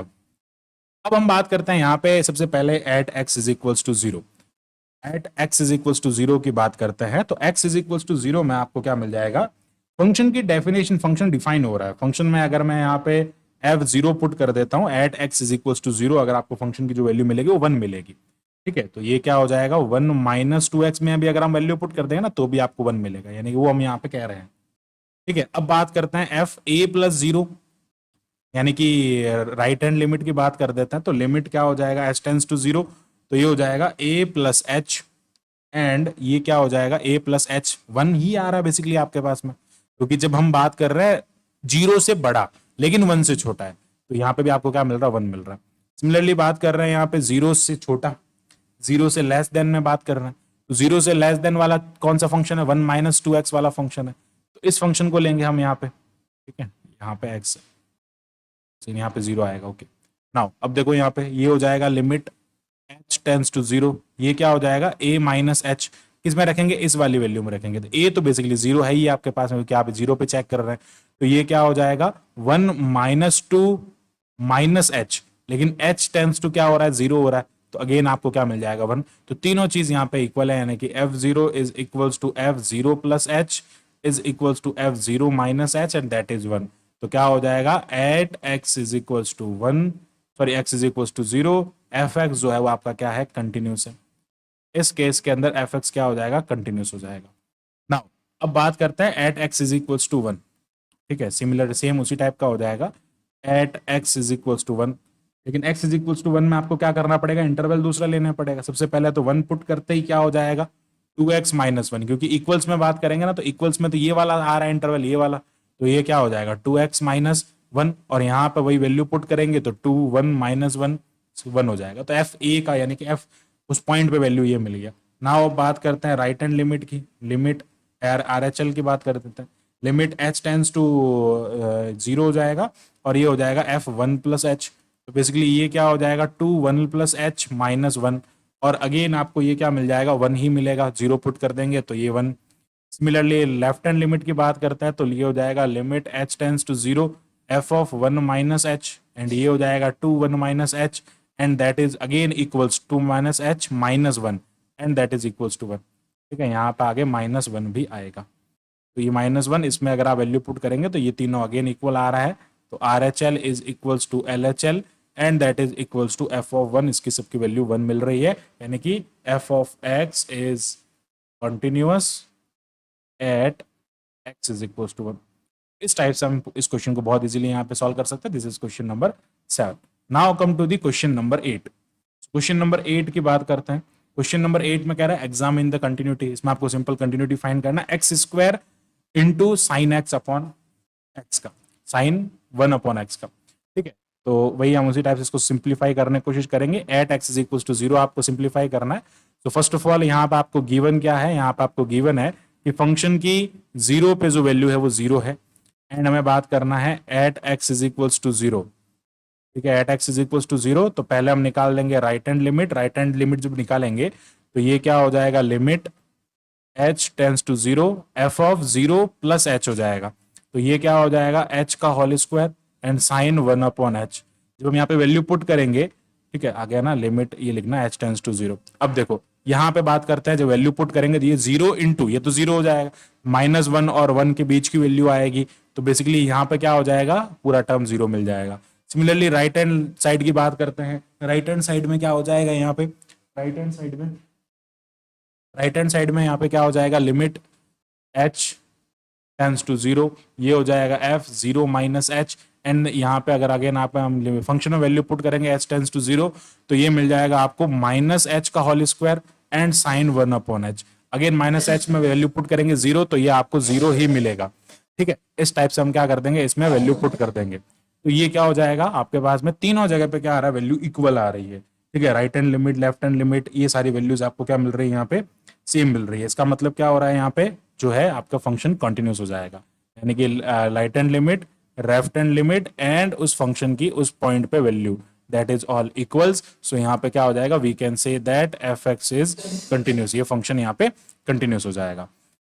अब हम बात करते हैं यहाँ पे सबसे पहले at x is equals to zero. At x is equals to zero की बात करते हैं, तो x is equals to zero में आपको क्या मिल जाएगा, फंक्शन की डेफिनेशन, फंक्शन डिफाइन हो रहा है। फंक्शन में अगर मैं यहाँ पे एफ जीरो पुट कर देता हूँ, at x is equals to zero, अगर आपको फंक्शन की जो वैल्यू मिलेगी वो 1 मिलेगी, ठीक है। तो ये क्या हो जाएगा, 1 माइनस टू एक्स में भी अगर हम वैल्यू पुट कर देंगे ना तो भी आपको 1 मिलेगा, यानी कि वो हम यहाँ पे कह रहे हैं, ठीक है। अब बात करते हैं एफ ए प्लस जीरो, यानी कि राइट हैंड लिमिट की बात कर देते हैं। तो लिमिट क्या हो जाएगा, एच टेंस टू जीरो, तो ये हो जाएगा ए प्लस एच, एंड ये क्या हो जाएगा, ए प्लस एच, 1 ही आ रहा है बेसिकली आपके पास में, क्योंकि जब हम बात कर रहे हैं जीरो से बड़ा लेकिन 1 से छोटा है, तो यहाँ पे भी आपको क्या मिल रहा है, 1 मिल रहा है। सिमिलरली बात कर रहे हैं यहाँ पे जीरो से छोटा, जीरो से लेस देन में बात कर रहे हैं, तो जीरो से लेस देन वाला कौन सा फंक्शन है, 1 माइनस टू एक्स वाला फंक्शन है। तो इस फंक्शन को लेंगे हम यहाँ पे, ठीक है, यहाँ पे एक्स है, यहाँ पे जीरो आएगा, ओके। नाउ अब देखो यहाँ पे ये हो जाएगा limit h tends to zero, ये क्या हो जाएगा, ए माइनस एच, किस में रखेंगे, इस वाली वैल्यू में रखेंगे। तो ए तो बेसिकली जीरो है ही आपके पास में, क्योंकि आप जीरो पे चेक कर रहे हैं। तो ये क्या हो जाएगा, 1 माइनस टू माइनस एच, लेकिन एच टेंस टू क्या हो रहा है, जीरो हो रहा है, तो अगेन आपको क्या मिल जाएगा, 1। तो तीनों चीज यहाँ पे इक्वल है, यानी कि f zero is equals to f zero plus h is equals to f zero minus h, and that is 1। तो क्या हो जाएगा, at x is equals to 1, sorry x is equals to zero, f x जो है वो आपका क्या है, कंटिन्यूस है। इस केस के अंदर एफ एक्स क्या हो जाएगा, कंटिन्यूस हो जाएगा। नाउ अब बात करते हैं at x is equals to 1, ठीक है, सिमिलर सेम उसी टाइप का हो जाएगा, at x is equals to 1। लेकिन एक्स इज इक्वल्स टू 1 में आपको क्या करना पड़ेगा, इंटरवल दूसरा लेना पड़ेगा। सबसे पहले तो 1 पुट करते ही क्या हो जाएगा, 2x माइनस 1, क्योंकि इक्वल्स में बात करेंगे ना, तो इक्वल्स में तो ये वाला आ रहा है इंटरवल, ये वाला, तो ये क्या हो जाएगा, 2x माइनस 1, और यहाँ पे वही वैल्यू पुट करेंगे तो 2 1 माइनस 1 1 हो जाएगा। तो एफ ए का, यानी कि एफ उस पॉइंट पे वैल्यू ये मिल गया। नाउ अब बात करते हैं राइट हैंड लिमिट की, लिमिट आर एच एल की बात कर देते हैं। Limit h tends to zero हो जाएगा, और ये हो जाएगा एफ 1 प्लस एच, तो बेसिकली ये क्या हो जाएगा, 2 1 प्लस एच माइनस 1, और अगेन आपको ये क्या मिल जाएगा, 1 ही मिलेगा, जीरो पुट कर देंगे तो ये 1। सिमिलरली लेफ्ट हैंड लिमिट की बात करते हैं, तो ये हो जाएगा limit h tends to zero f of 1 minus h, and ये हो जाएगा 2 1 minus h, and that is again equals 2 minus h minus 1, and that is equals to 1, ठीक है। यहाँ पे आगे माइनस 1 भी आएगा, तो ये माइनस 1, इसमें अगर आप वैल्यू पुट करेंगे तो ये तीनों अगेन इक्वल आ रहा है, तो R H L is equals to L H L, and that is equals to f of 1, इसकी सबकी वैल्यू 1 मिल रही है, यानी कि f of x is continuous at x is equals to 1। इस टाइप से हम इस क्वेश्चन को बहुत इजीली यहाँ पे सॉल्व कर सकते हैं। This is question number 7। Now come to the question number 8। Question number 8 की बात करते हैं। क्वेश्चन नंबर 8 में कह रहा है एग्जाम इन द कंटिन्यूटी, इसमें आपको सिंपल कंटिन्यूटी फाइंड करना है, x square into sine x upon x का, साइन 1 अपॉन एक्स का, ठीक है। तो वही हम उसी टाइप से इसको सिंप्लीफाई करने की कोशिश करेंगे। At x is equal to 0 आपको सिंप्लीफाई करना है। तो फर्स्ट ऑफ ऑल यहाँ पे आपको गिवन क्या है, यहाँ पे आपको गिवन है कि फंक्शन की 0 पे जो वैल्यू है वो 0 है, एंड हमें बात करना है at x is equals to 0, ठीक है। At x is equals to 0, तो पहले हम निकाल लेंगे right hand limit. Right hand limit जब निकालेंगे तो ये क्या हो जाएगा, limit h tends to 0 f of 0 plus h हो जाएगा, तो ये क्या हो जाएगा, h का whole square and sine 1 upon h। जब हम यहाँ पे वैल्यू पुट करेंगे, ठीक है, आ गया ना, लिमिट ये लिखना h टेंस टू 0। अब देखो यहाँ पे बात करते हैं, जब वैल्यू पुट करेंगे तो ये 0 इंटू ये तो 0 हो जाएगा, माइनस 1 और 1 के बीच की वैल्यू आएगी, तो बेसिकली यहाँ पे क्या हो जाएगा, पूरा टर्म 0 मिल जाएगा। सिमिलरली राइट हैंड साइड की बात करते हैं। राइट हैंड साइड में क्या हो जाएगा, यहाँ पे राइट हैंड साइड में यहाँ पे क्या हो जाएगा, लिमिट h टेंस टू 0, ये हो जाएगा f 0 माइनस h, एंड यहाँ पे अगर अगेन आप हम फंक्शन में वैल्यू पुट करेंगे h टेंस टू 0, तो ये मिल जाएगा आपको माइनस h का whole square and sine 1 upon h। Again minus h में वैल्यू पुट करेंगे 0, तो ये आपको 0 ही मिलेगा। ठीक है, इस टाइप से हम क्या कर देंगे, इसमें वैल्यू पुट कर देंगे, तो ये क्या हो जाएगा आपके पास में तीनों जगह पे क्या आ रहा है, वैल्यू इक्वल आ रही है। ठीक है, right hand limit, left hand limit, ये सारी वैल्यूज आपको क्या मिल रही है यहाँ पे, सेम मिल रही है। इसका मतलब क्या हो रहा है, यहाँ पे जो है आपका फंक्शन कंटिन्यूस हो जाएगा, यानी कि right hand limit, left hand limit and उस फंक्शन की उस पॉइंट पे value, that is all equals. So यहाँ पे क्या हो जाएगा, we can say that F x is continuous, ये फंक्शन यहाँ पे कंटिन्यूस हो जाएगा।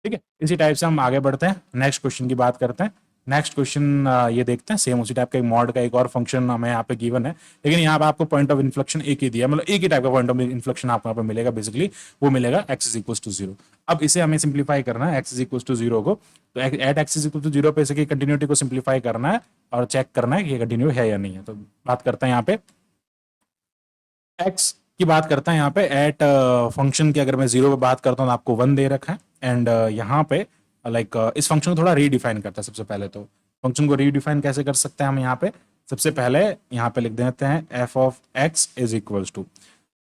ठीक है, इसी टाइप से हम आगे बढ़ते हैं, नेक्स्ट क्वेश्चन की बात करते हैं। नेक्स्ट क्वेश्चन ये देखते हैं, सेम उसी टाइप का एक मॉड का एक और फंक्शन हमें यहाँ पे गिवन है, लेकिन यहाँ पे आपको पॉइंट ऑफ इन्फ्लेक्शन एक ही दिया, मतलब एक ही टाइप का पॉइंट ऑफ इन्फ्लेक्शन आपको यहाँ पे मिलेगा, बेसिकली वो मिलेगा x इज इक्वल टू 0। अब इसे हमें सिंप्लीफाई करना है x इज इक्वल टू 0 को, तो at x is equal to 0 पे इसकी कंटिन्यूटी को सिंप्लीफाई करना है और चेक करना है कि ये कंटिन्यू है या नहीं है। तो बात करते हैं यहाँ पे x की, बात करते हैं यहाँ पे एट फंक्शन की, अगर मैं 0 पे बात करता हूँ तो आपको 1 दे रखा है, एंड यहाँ पे लाइक इस फंक्शन को थोड़ा रीडिफाइन करता है। सबसे पहले तो फंक्शन को रीडिफाइन कैसे कर सकते हैं हम, यहाँ पे सबसे पहले यहाँ पे लिख देते हैं f of x is equals to,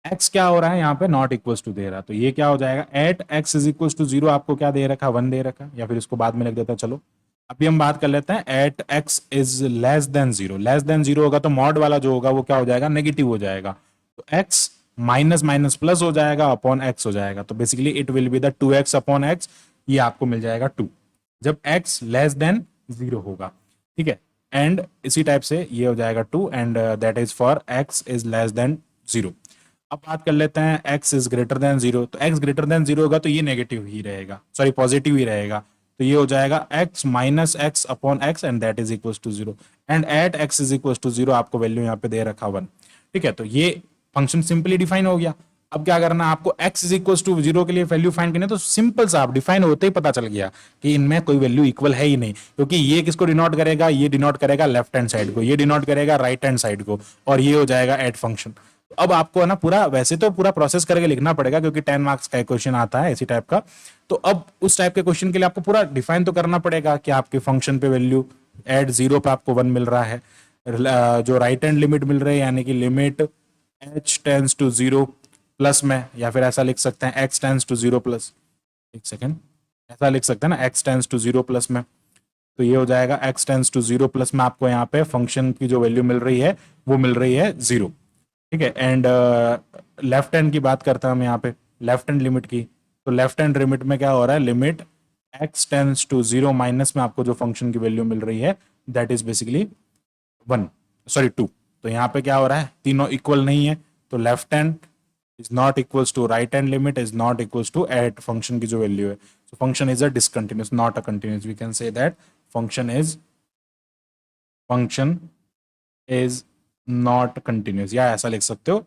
x क्या हो रहा है यहाँ पे नॉट इक्वल्स टू दे रहा है, तो ये क्या हो जाएगा, at x is equals to 0 आपको क्या दे रखा है, 1 दे रखा है, या फिर इसको बाद में लिख देता है। चलो अभी हम बात कर लेते हैं, at x is less than 0, less than 0 होगा तो मॉड वाला जो होगा वो क्या हो जाएगा, नेगेटिव हो जाएगा, तो एक्स माइनस माइनस प्लस हो जाएगा, अपॉन एक्स हो जाएगा, तो basically it will be the 2x upon x, ये आपको मिल जाएगा 2 जब x लेस देन 0 होगा। ठीक है, एंड इसी टाइप से ये हो जाएगा 2, and that is for x is less than 0। अब बात कर लेते हैं x इज ग्रेटर देन 0, तो x ग्रेटर देन 0 होगा तो ये नेगेटिव ही रहेगा, सॉरी पॉजिटिव ही रहेगा, तो ये हो जाएगा x minus x upon x and that is equal to 0, and at x is equal to 0 आपको वैल्यू यहाँ पे दे रखा 1। ठीक है, तो ये फंक्शन सिंपली डिफाइन हो गया। अब क्या करना है आपको, x इज इक्वल टू 0 के लिए वैल्यू फाइंड करनी है, तो सिंपल सा आप डिफाइन होते ही पता चल गया कि इनमें कोई वैल्यू इक्वल है ही नहीं, क्योंकि ये किसको डिनोट करेगा, ये डिनोट करेगा लेफ्ट हैंड साइड को, ये डिनोट करेगा राइट हैंड साइड को, और ये हो जाएगा एट फंक्शन। अब आपको है ना पूरा, वैसे तो पूरा प्रोसेस करके लिखना पड़ेगा क्योंकि 10 मार्क्स का क्वेश्चन आता है इसी टाइप का, तो अब उस टाइप के क्वेश्चन के लिए आपको पूरा डिफाइन तो करना पड़ेगा कि आपके फंक्शन पे वैल्यू एट 0 पे आपको 1 मिल रहा है, जो राइट हैंड लिमिट मिल रही है यानी कि limit h tends to 0 plus में, या फिर ऐसा लिख सकते हैं x टेंस टू 0 प्लस, एक सेकेंड, ऐसा लिख सकते हैं ना x टेंस टू 0 प्लस में, तो ये हो जाएगा x टेंस टू 0 प्लस में आपको यहाँ पे फंक्शन की जो वैल्यू मिल रही है वो मिल रही है 0। ठीक है, एंड लेफ्ट हैंड की बात करते हैं हम यहाँ पे, लेफ्ट हैंड लिमिट की, तो लेफ्ट हैंड लिमिट में क्या हो रहा है, limit x tends to 0 minus में आपको जो फंक्शन की वैल्यू मिल रही है दैट इज बेसिकली 1, सॉरी 2, तो यहाँ पे क्या हो रहा है, तीनों इक्वल नहीं है, तो left hand is not equals to right hand limit is not equals to at function की जो वैल्यू है, so function is a discontinuous not a continuous, we can say that function is not continuous, या ऐसा लिख सकते हो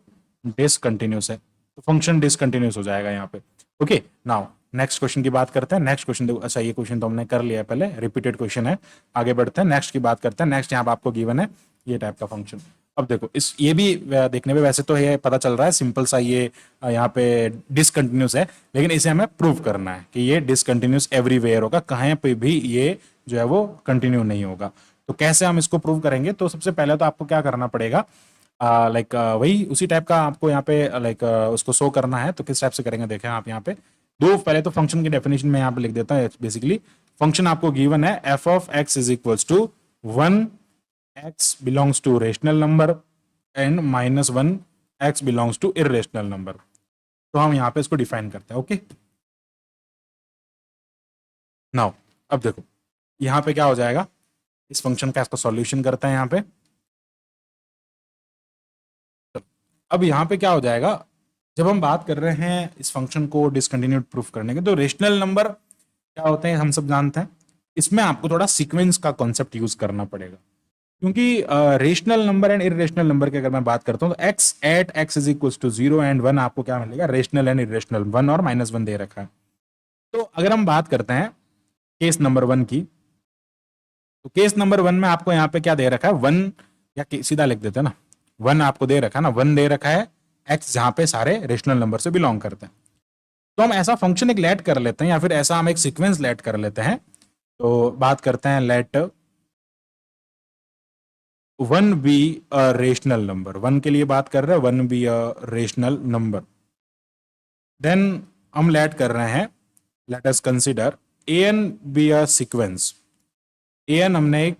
discontinuous है, तो फंक्शन डिसकंटिन्यूअस हो जाएगा यहाँ पे। ओके, नाउ नेक्स्ट क्वेश्चन की बात करते हैं। नेक्स्ट क्वेश्चन देखो, अच्छा ये क्वेश्चन तो हमने कर लिया है पहले, रिपीटेड क्वेश्चन है, आगे बढ़ते हैं, नेक्स्ट की बात करते हैं। नेक्स्ट यहाँ पे आपको गिवन है ये टाइप का फंक्शन। अब देखो इस, ये भी देखने में वैसे तो ये पता चल रहा है सिंपल सा, ये यहाँ पे डिसकंटिन्यूस है, लेकिन इसे हमें प्रूव करना है कि ये डिसकंटिन्यूस एवरीवेयर होगा, कहीं पे भी ये जो है वो कंटिन्यू नहीं होगा। तो कैसे हम इसको प्रूव करेंगे, तो सबसे पहले तो आपको क्या करना पड़ेगा, लाइक वही उसी टाइप का आपको यहाँ पे लाइक उसको शो करना है। तो किस टाइप से करेंगे, देखें आप यहाँ पे दो, पहले तो फंक्शन की डेफिनेशन में यहाँ पे लिख देता है। बेसिकली फंक्शन आपको गिवन है f of x is equals to 1 x belongs to rational number and -1 x belongs to irrational number। तो हम यहाँ पे इसको डिफाइन करते हैं। ओके, नाउ अब देखो यहाँ पे क्या हो जाएगा, इस फंक्शन का इसका सॉल्यूशन करते हैं यहाँ पे। अब यहाँ पे क्या हो जाएगा, जब हम बात कर रहे हैं इस फंक्शन को डिसकंटिन्यूड प्रूफ करने के, तो रेशनल नंबर क्या होते हैं हम सब जानते हैं, इसमें आपको थोड़ा सीक्वेंस का कॉन्सेप्ट यूज करना पड़ेगा, क्योंकि rational number and irrational number की अगर मैं बात करता हूं तो x at x is equal to 0 and 1 आपको क्या मिलेगा, रेशनल एंड इरेशनल, 1 और -1 दे रखा है। तो अगर हम बात करते हैं केस नंबर 1 की, तो केस नंबर 1 में आपको यहाँ पे क्या दे रखा है, 1, या सीधा लिख देते हैं ना, 1 आपको दे रखा है ना, 1 दे रखा है x जहां पे सारे रेशनल नंबर से बिलोंग करते हैं। तो हम ऐसा फंक्शन एक लेट कर लेते हैं, या फिर ऐसा हम एक सीक्वेंस लेट कर लेते हैं। तो बात करते हैं, let one be a rational number, one के लिए बात कर रहे हैं, one be a rational number. Then हम लेट कर रहे हैं, let us consider a n be a sequence. A n हमने एक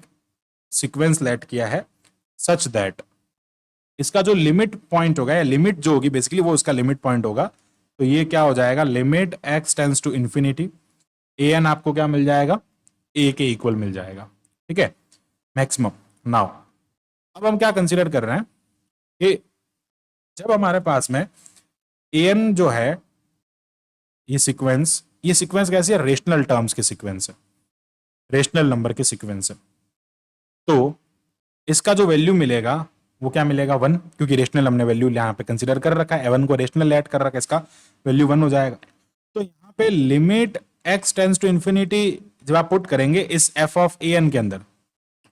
सीक्वेंस लेट किया है सच दैट इसका जो लिमिट पॉइंट होगा, या लिमिट जो होगी बेसिकली वो इसका लिमिट पॉइंट होगा। तो ये क्या हो जाएगा, limit x tends to infinity, a n आपको क्या मिल जाएगा, ए के इक्वल मिल जाएगा, ठीक है, मैक्सिमम। नाउ अब हम क्या कंसीडर कर रहे हैं कि जब हमारे पास में ए एन जो है, ये सीक्वेंस कैसी है, रेशनल टर्म्स के सीक्वेंस है, रेशनल नंबर के सीक्वेंस है। तो इसका जो वैल्यू मिलेगा वो क्या मिलेगा, वन, क्योंकि रेशनल हमने वैल्यू यहाँ पे कंसीडर कर रखा है, एवन को रेशनल ऐड कर रखा है, इसका वैल्यू वन हो जाएगा। तो यहाँ पे limit x tends to infinity जब आप पुट करेंगे इस एफ ऑफ ए एन के अंदर,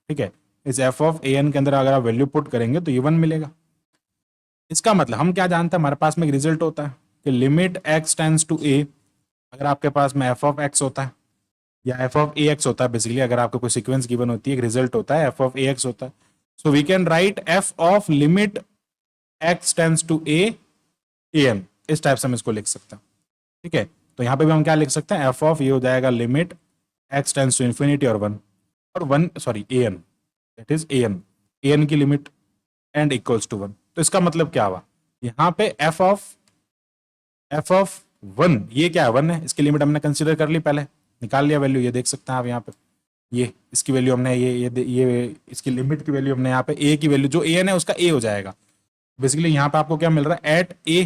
ठीक है, इस एफ ऑफ ए एन के अंदर अगर आप वैल्यू पुट करेंगे तो ये वन मिलेगा। इसका मतलब हम क्या जानते हैं, हमारे पास में एक रिजल्ट होता है कि लिमिट एक्स टेंस टू ए, अगर आपके पास में एफ ऑफ एक्स होता है या एफ ऑफ ए एक्स होता है, बेसिकली अगर आपको कोई सीक्वेंस गिवन होती है, एक रिजल्ट होता है एफ ऑफ ए एक्स होता है। So we can write f of limit x tends to a n, इस टाइप से हम इसको लिख सकते हैं, ठीक है। तो यहाँ पे भी हम क्या लिख सकते हैं, एफ ऑफ ये हो जाएगा limit x tends to infinity और वन, और one sorry A N, that is A N की limit and equals to one. तो इसका मतलब क्या हुआ, यहाँ पे एफ ऑफ वन, ये क्या है, वन है, इसकी लिमिट हमने कंसिडर कर ली, पहले निकाल लिया वैल्यू, ये देख सकते हैं आप यहाँ पे, ये इसकी वैल्यू हमने ये इसकी लिमिट की वैल्यू हमने यहाँ पे ए की वैल्यू जो ए एन है उसका ए हो जाएगा। बेसिकली यहाँ पे आपको क्या मिल रहा है, at a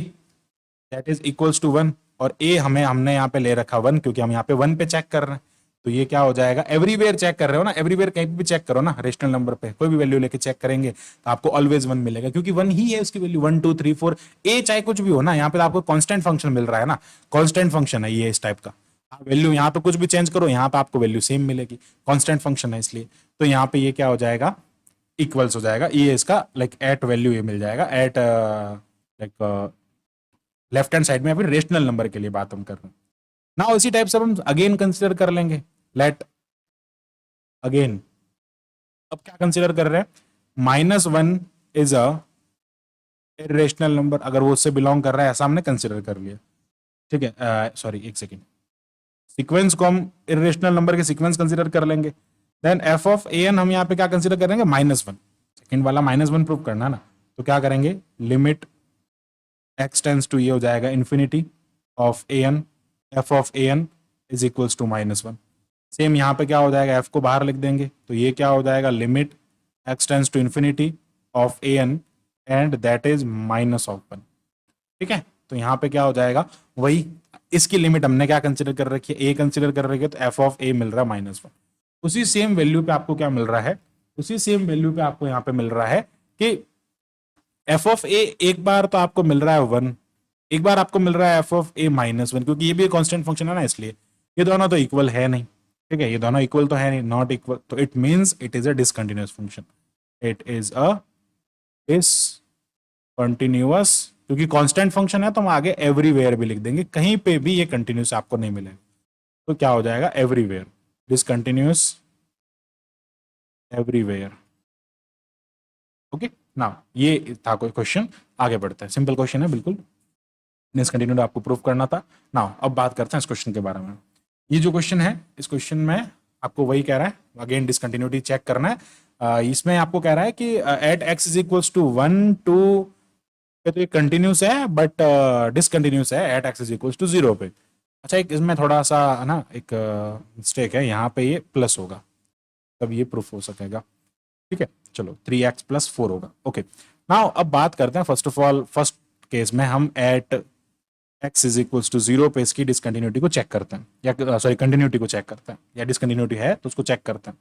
that is equals to one, और ए हमने यहाँ पे ले रखा वन, क्योंकि हम यहाँ पे वन पे चेक कर रहे हैं। तो ये क्या हो जाएगा, एवरीवेयर चेक कर रहे हो ना, एवरीवेयर कहीं भी चेक करो ना, रेशनल नंबर पे कोई भी वैल्यू लेके चेक करेंगे तो आपको ऑलवेज वन मिलेगा, क्योंकि वन ही है उसकी value, one two three four, A चाहे कुछ भी हो ना, यहाँ पे आपको कांस्टेंट फंक्शन मिल रहा है ना, कांस्टेंट फंक्शन है ये इस टाइप का। आप वैल्यू यहाँ पे कुछ भी चेंज करो, यहाँ पे आपको वैल्यू सेम मिलेगी, कांस्टेंट फंक्शन है इसलिए। तो यहाँ पे ये क्या हो जाएगा, इक्वल्स हो जाएगा, ये इसका लाइक एट वैल्यू ये मिल जाएगा, at like left hand side में, या फिर रेशनल नंबर के लिए बात हम कर रहे हैं ना। इसी टाइप से हम अगेन कंसिडर कर लेंगे, लेट अगेन, अब क्या कंसिडर कर रहे हैं, minus one is a irrational number, अगर वो उससे बिलोंग कर रहा है ऐसा हमने कंसिडर कर लिया, ठीक है। सॉरी एक सेकेंड, सीक्वेंस को हम इरेशनल नंबर के सीक्वेंस कंसिडर कर लेंगे। Then f of a n हम यहाँ पे क्या कंसिडर करेंगे, माइनस वन, सेकेंड वाला माइनस वन प्रूव करना ना, तो क्या करेंगे, लिमिट एक्स टेंस टू ये हो जाएगा infinity of a n, f of a n is equals to minus one. Same यहाँ पे क्या हो जाएगा, एफ को बाहर लिख देंगे, तो ये क्या हो जाएगा, limit x tends to infinity of a n and that is minus of one, ठीक है। तो यहाँ पे क्या हो जाएगा, वही इसकी लिमिट हमने क्या कंसिडर कर रखी है, ए कंसिडर कर रखी है, तो एफ ऑफ ए मिल रहा है माइनस वन। उसी सेम वैल्यू पे आपको क्या मिल रहा है, उसी सेम वैल्यू पे आपको यहाँ पे मिल रहा है कि एफ ऑफ ए एक बार तो आपको मिल रहा है वन, एक बार आपको मिल रहा है f of A minus one, क्योंकि ये भी कांस्टेंट फंक्शन है ना, इसलिए ये दोनों तो इक्वल है नहीं, ठीक है, ये दोनों इक्वल तो है नहीं, नॉट इक्वल, तो it means it is a discontinuous function, it is a discontinuous, क्योंकि कांस्टेंट फंक्शन है तो हम आगे एवरीवेयर भी लिख देंगे, कहीं पे भी ये कंटिन्यूस आपको नहीं मिलेगा, तो क्या हो जाएगा, एवरीवेयर, डिसकंटिन्यूअस एवरीवेयर, ओके ना। ये था कोई क्वेश्चन, आगे बढ़ते हैं, सिंपल क्वेश्चन है बिल्कुल, डिसकंटिन्यूड आपको प्रूफ करना था ना। अब बात करते हैं इस क्वेश्चन के बारे में। ये जो क्वेश्चन है, इस क्वेश्चन में आपको वही कह रहा है, अगेन डिसकंटिन्यूटी चेक करना है। इसमें आपको कह रहा है कि at x is equals to one two, तो ये कंटिन्यूस है बट डिसकंटिन्यूस है at x is equals to zero पे। अच्छा, एक इसमें थोड़ा सा ना एक मिस्टेक है, यहाँ पे ये प्लस होगा तब ये प्रूफ हो सकेगा, ठीक है। चलो 3x प्लस 4 होगा, ओके। नाउ अब बात करते हैं, first of all first case में हम at x is equals to zero पे इसकी डिसकंटिन्यूटी को चेक करते हैं, या सॉरी कंटिन्यूटी को चेक करते हैं, या डिसकंटिन्यूटी है तो उसको चेक करते हैं।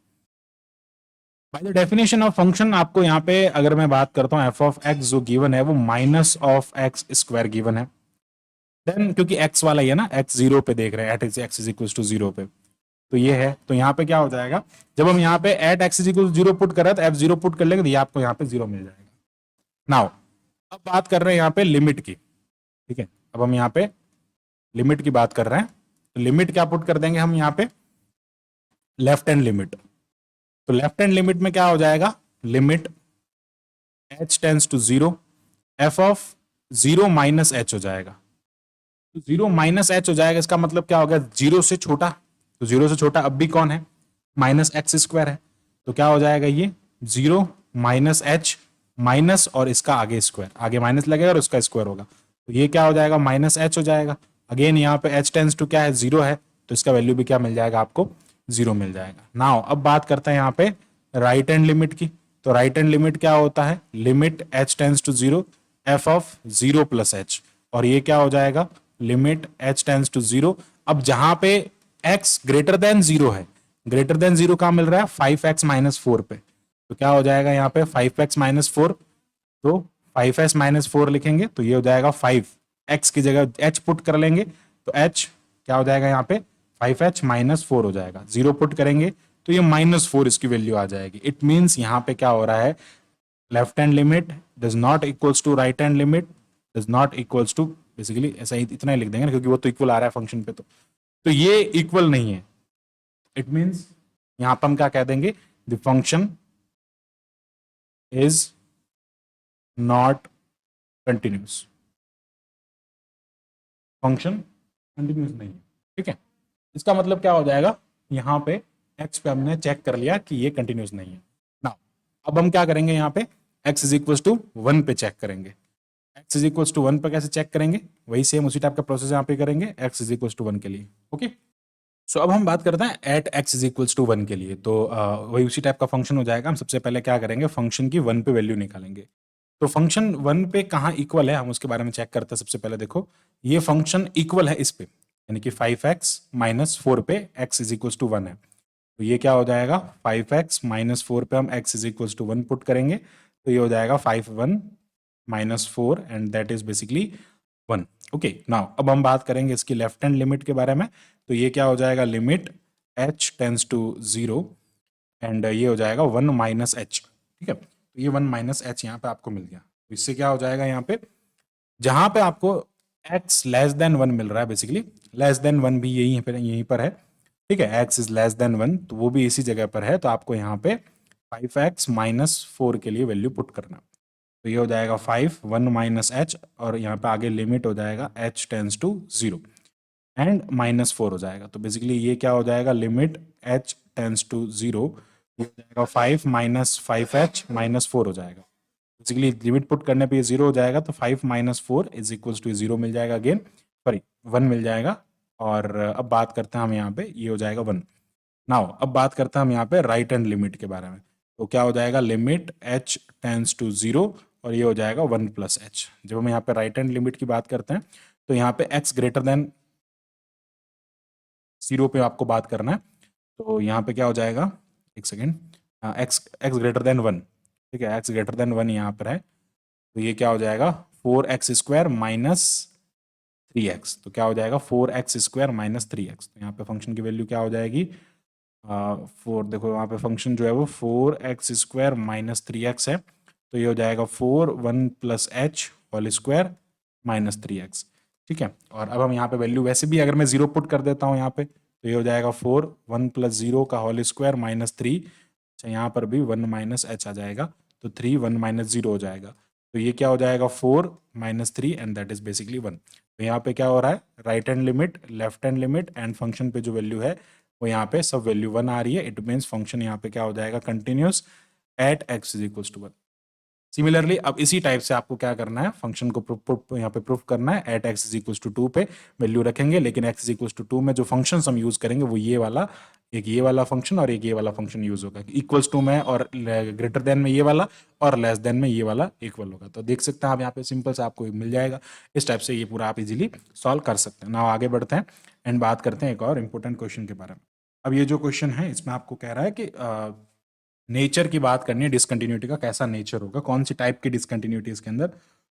By the definition of function आपको यहाँ पे अगर मैं बात करता हूँ, एफ ऑफ एक्स जो गिवन है वो minus of x square given है। देन क्योंकि x वाला ही है ना, x जीरो पे देख रहे हैं, at x is equals to zero पे, तो ये है, तो यहाँ पे क्या हो जाएगा, जब हम यहाँ पे at x is equal zero put कर रहे हैं तो एफ जीरो पुट कर लेंगे तो ये आपको यहाँ पे जीरो मिल जाएगा। नाउ अब बात कर रहे हैं यहाँ पे लिमिट की, ठीक है, अब हम यहाँ पे लिमिट की बात कर रहे हैं, तो लिमिट क्या पुट कर देंगे हम यहाँ पे, लेफ्ट हैंड लिमिट। तो लेफ्ट हैंड लिमिट में क्या हो जाएगा, limit h tends to 0 f of 0 minus h हो जाएगा। तो 0 माइनस h हो जाएगा, इसका मतलब क्या हो गया, 0 से छोटा। तो 0 से छोटा अब भी कौन है, माइनस एक्स स्क्वायर है। तो क्या हो जाएगा ये 0 माइनस एच माइनस और इसका आगे स्क्वायर, आगे माइनस लगेगा और उसका स्क्वायर होगा। तो ये क्या हो जाएगा, माइनस एच हो जाएगा। अगेन यहाँ पे h टेंस टू क्या है, 0 है, तो इसका वैल्यू भी क्या मिल जाएगा आपको, 0 मिल जाएगा। नाउ अब बात करते हैं यहाँ पे राइट हैंड लिमिट की। तो राइट हैंड लिमिट क्या होता है, limit h tends to 0 f of 0 plus h, और ये क्या हो जाएगा, लिमिट h टेंस टू 0। अब जहां पे x ग्रेटर देन 0 है, ग्रेटर देन 0 कहां मिल रहा है, 5x माइनस 4 पे। तो क्या हो जाएगा यहाँ पे 5x माइनस 4, तो 5s माइनस 4 लिखेंगे तो ये हो जाएगा 5x की जगह h पुट कर लेंगे, तो h क्या हो जाएगा यहाँ पे 5h माइनस 4 हो जाएगा। 0 पुट करेंगे तो ये माइनस 4 इसकी वैल्यू आ जाएगी। इट मीन्स यहाँ पे क्या हो रहा है, left hand limit does not equals to right hand limit does not equals to, basically ऐसा ही इतना ही लिख देंगे ना, क्योंकि वो तो इक्वल आ रहा है फंक्शन पे। तो ये इक्वल नहीं है। इट मीन्स यहां पर हम क्या कह देंगे, the function is not continuous, function continuous नहीं है। ठीक है, इसका मतलब क्या हो जाएगा, यहां पे x पे हमने चेक कर लिया कि ये कंटिन्यूस नहीं है। ना अब हम क्या करेंगे, यहाँ पे x इज इक्वल टू 1 पे चेक करेंगे। x इज इक्वल टू 1 पे कैसे चेक करेंगे, वही सेम उसी टाइप का प्रोसेस यहाँ पे करेंगे x इज इक्वल टू 1 के लिए। ओके, सो अब हम बात करते हैं at x is equals to 1 के लिए। तो वही उसी टाइप का फंक्शन हो जाएगा। हम सबसे पहले क्या करेंगे, फंक्शन की 1 पे वैल्यू निकालेंगे। तो फंक्शन 1 पे कहाँ इक्वल है, हम उसके बारे में चेक करते हैं। सबसे पहले देखो, ये फंक्शन इक्वल है इस पे, यानी कि 5x माइनस 4 पे x इज इक्वल्स टू 1 है। तो ये क्या हो जाएगा, 5x माइनस 4 पे हम x is equals to 1 put करेंगे, तो ये हो जाएगा 5 1 minus 4 and that is basically 1। Okay, now अब हम बात करेंगे इसकी लेफ्ट हैंड लिमिट के बारे में। तो ये क्या हो जाएगा, limit h tends to 0 and ये हो जाएगा 1 माइनस एच। ठीक है, तो ये 1 माइनस एच यहाँ पे आपको मिल गया। तो इससे क्या हो जाएगा, यहाँ पे जहां पे आपको x लेस देन 1 मिल रहा है, बेसिकली लेस देन 1 भी यहीं पर है। ठीक है, x इज लेस देन 1, तो वो भी इसी जगह पर है। तो आपको यहाँ पे 5x माइनस 4 के लिए वैल्यू पुट करना। तो ये हो जाएगा 5 1 माइनस एच, और यहाँ पे आगे लिमिट हो जाएगा h tends to 0 and minus 4 हो जाएगा। तो बेसिकली ये क्या हो जाएगा, लिमिट h टेंस टू 0 हो जाएगा 5 माइनस 5h माइनस 4 हो जाएगा। बेसिकली लिमिट पुट करने पे ये 0 हो जाएगा, तो 5 माइनस 4 इज इक्वल्स टू 0 मिल जाएगा, अगेन सॉरी 1 मिल जाएगा। और अब बात करते हैं हम यहाँ पे, ये हो जाएगा 1। नाउ अब बात करते हैं हम यहाँ पे राइट हैंड लिमिट के बारे में। तो क्या हो जाएगा, लिमिट h टेंस टू 0 और ये हो जाएगा 1 प्लस एच। जब हम यहाँ पे राइट हैंड लिमिट की बात करते हैं, तो यहाँ पे x ग्रेटर देन 0 पे आपको बात करना है। तो यहाँ पे क्या हो जाएगा, एक सेकेंड, x ग्रेटर देन 1। ठीक है, x ग्रेटर देन 1 यहाँ पर है। तो ये क्या हो जाएगा, 4x स्क्वायर माइनस 3x। तो क्या हो जाएगा, 4x स्क्वायर माइनस 3x। तो यहाँ पे फंक्शन की वैल्यू क्या हो जाएगी, 4, देखो यहाँ पे फंक्शन जो है वो 4x स्क्वायर माइनस 3x है। तो ये हो जाएगा 4 1 plus h whole square minus 3x। ठीक है, और अब हम यहाँ पे वैल्यू वैसे भी अगर मैं 0 पुट कर देता हूँ यहाँ पे, तो ये हो जाएगा 4 1 प्लस 0 का होल स्क्वायर माइनस 3। अच्छा, यहाँ पर भी 1 माइनस एच आ जाएगा, तो 3 1 माइनस 0 हो जाएगा। तो ये क्या हो जाएगा, 4 minus 3 and that is basically 1। तो यहाँ पे क्या हो रहा है, right hand limit, left hand limit and function पे जो वैल्यू है वो यहाँ पे सब वैल्यू 1 आ रही है। इट मीन्स फंक्शन यहाँ पे क्या हो जाएगा, continuous at x is equal to 1। Similarly अब इसी टाइप से आपको क्या करना है, फंक्शन को यहाँ पे प्रूफ करना है। At x is equal to 2 पे वैल्यू रखेंगे, लेकिन x इज इक्वल टू 2 में जो फंक्शन हम यूज करेंगे वो ये वाला, एक ये वाला फंक्शन और एक ये वाला फंक्शन यूज होगा। इक्वल्स टू में और ग्रेटर देन में ये वाला और लेस देन में ये वाला इक्वल होगा। तो देख सकते हैं आप यहाँ पे सिंपल से आपको मिल जाएगा। इस टाइप से ये पूरा आप इजीली सॉल्व कर सकते हैं। ना आगे बढ़ते हैं एंड बात करते हैं एक और इंपॉर्टेंट क्वेश्चन के बारे में। अब ये जो क्वेश्चन है इसमें आपको कह रहा है कि नेचर की बात करनी है, डिसकंटिन्यूटी का कैसा नेचर होगा, कौन सी टाइप की डिसकंटिन्यूटी इसके अंदर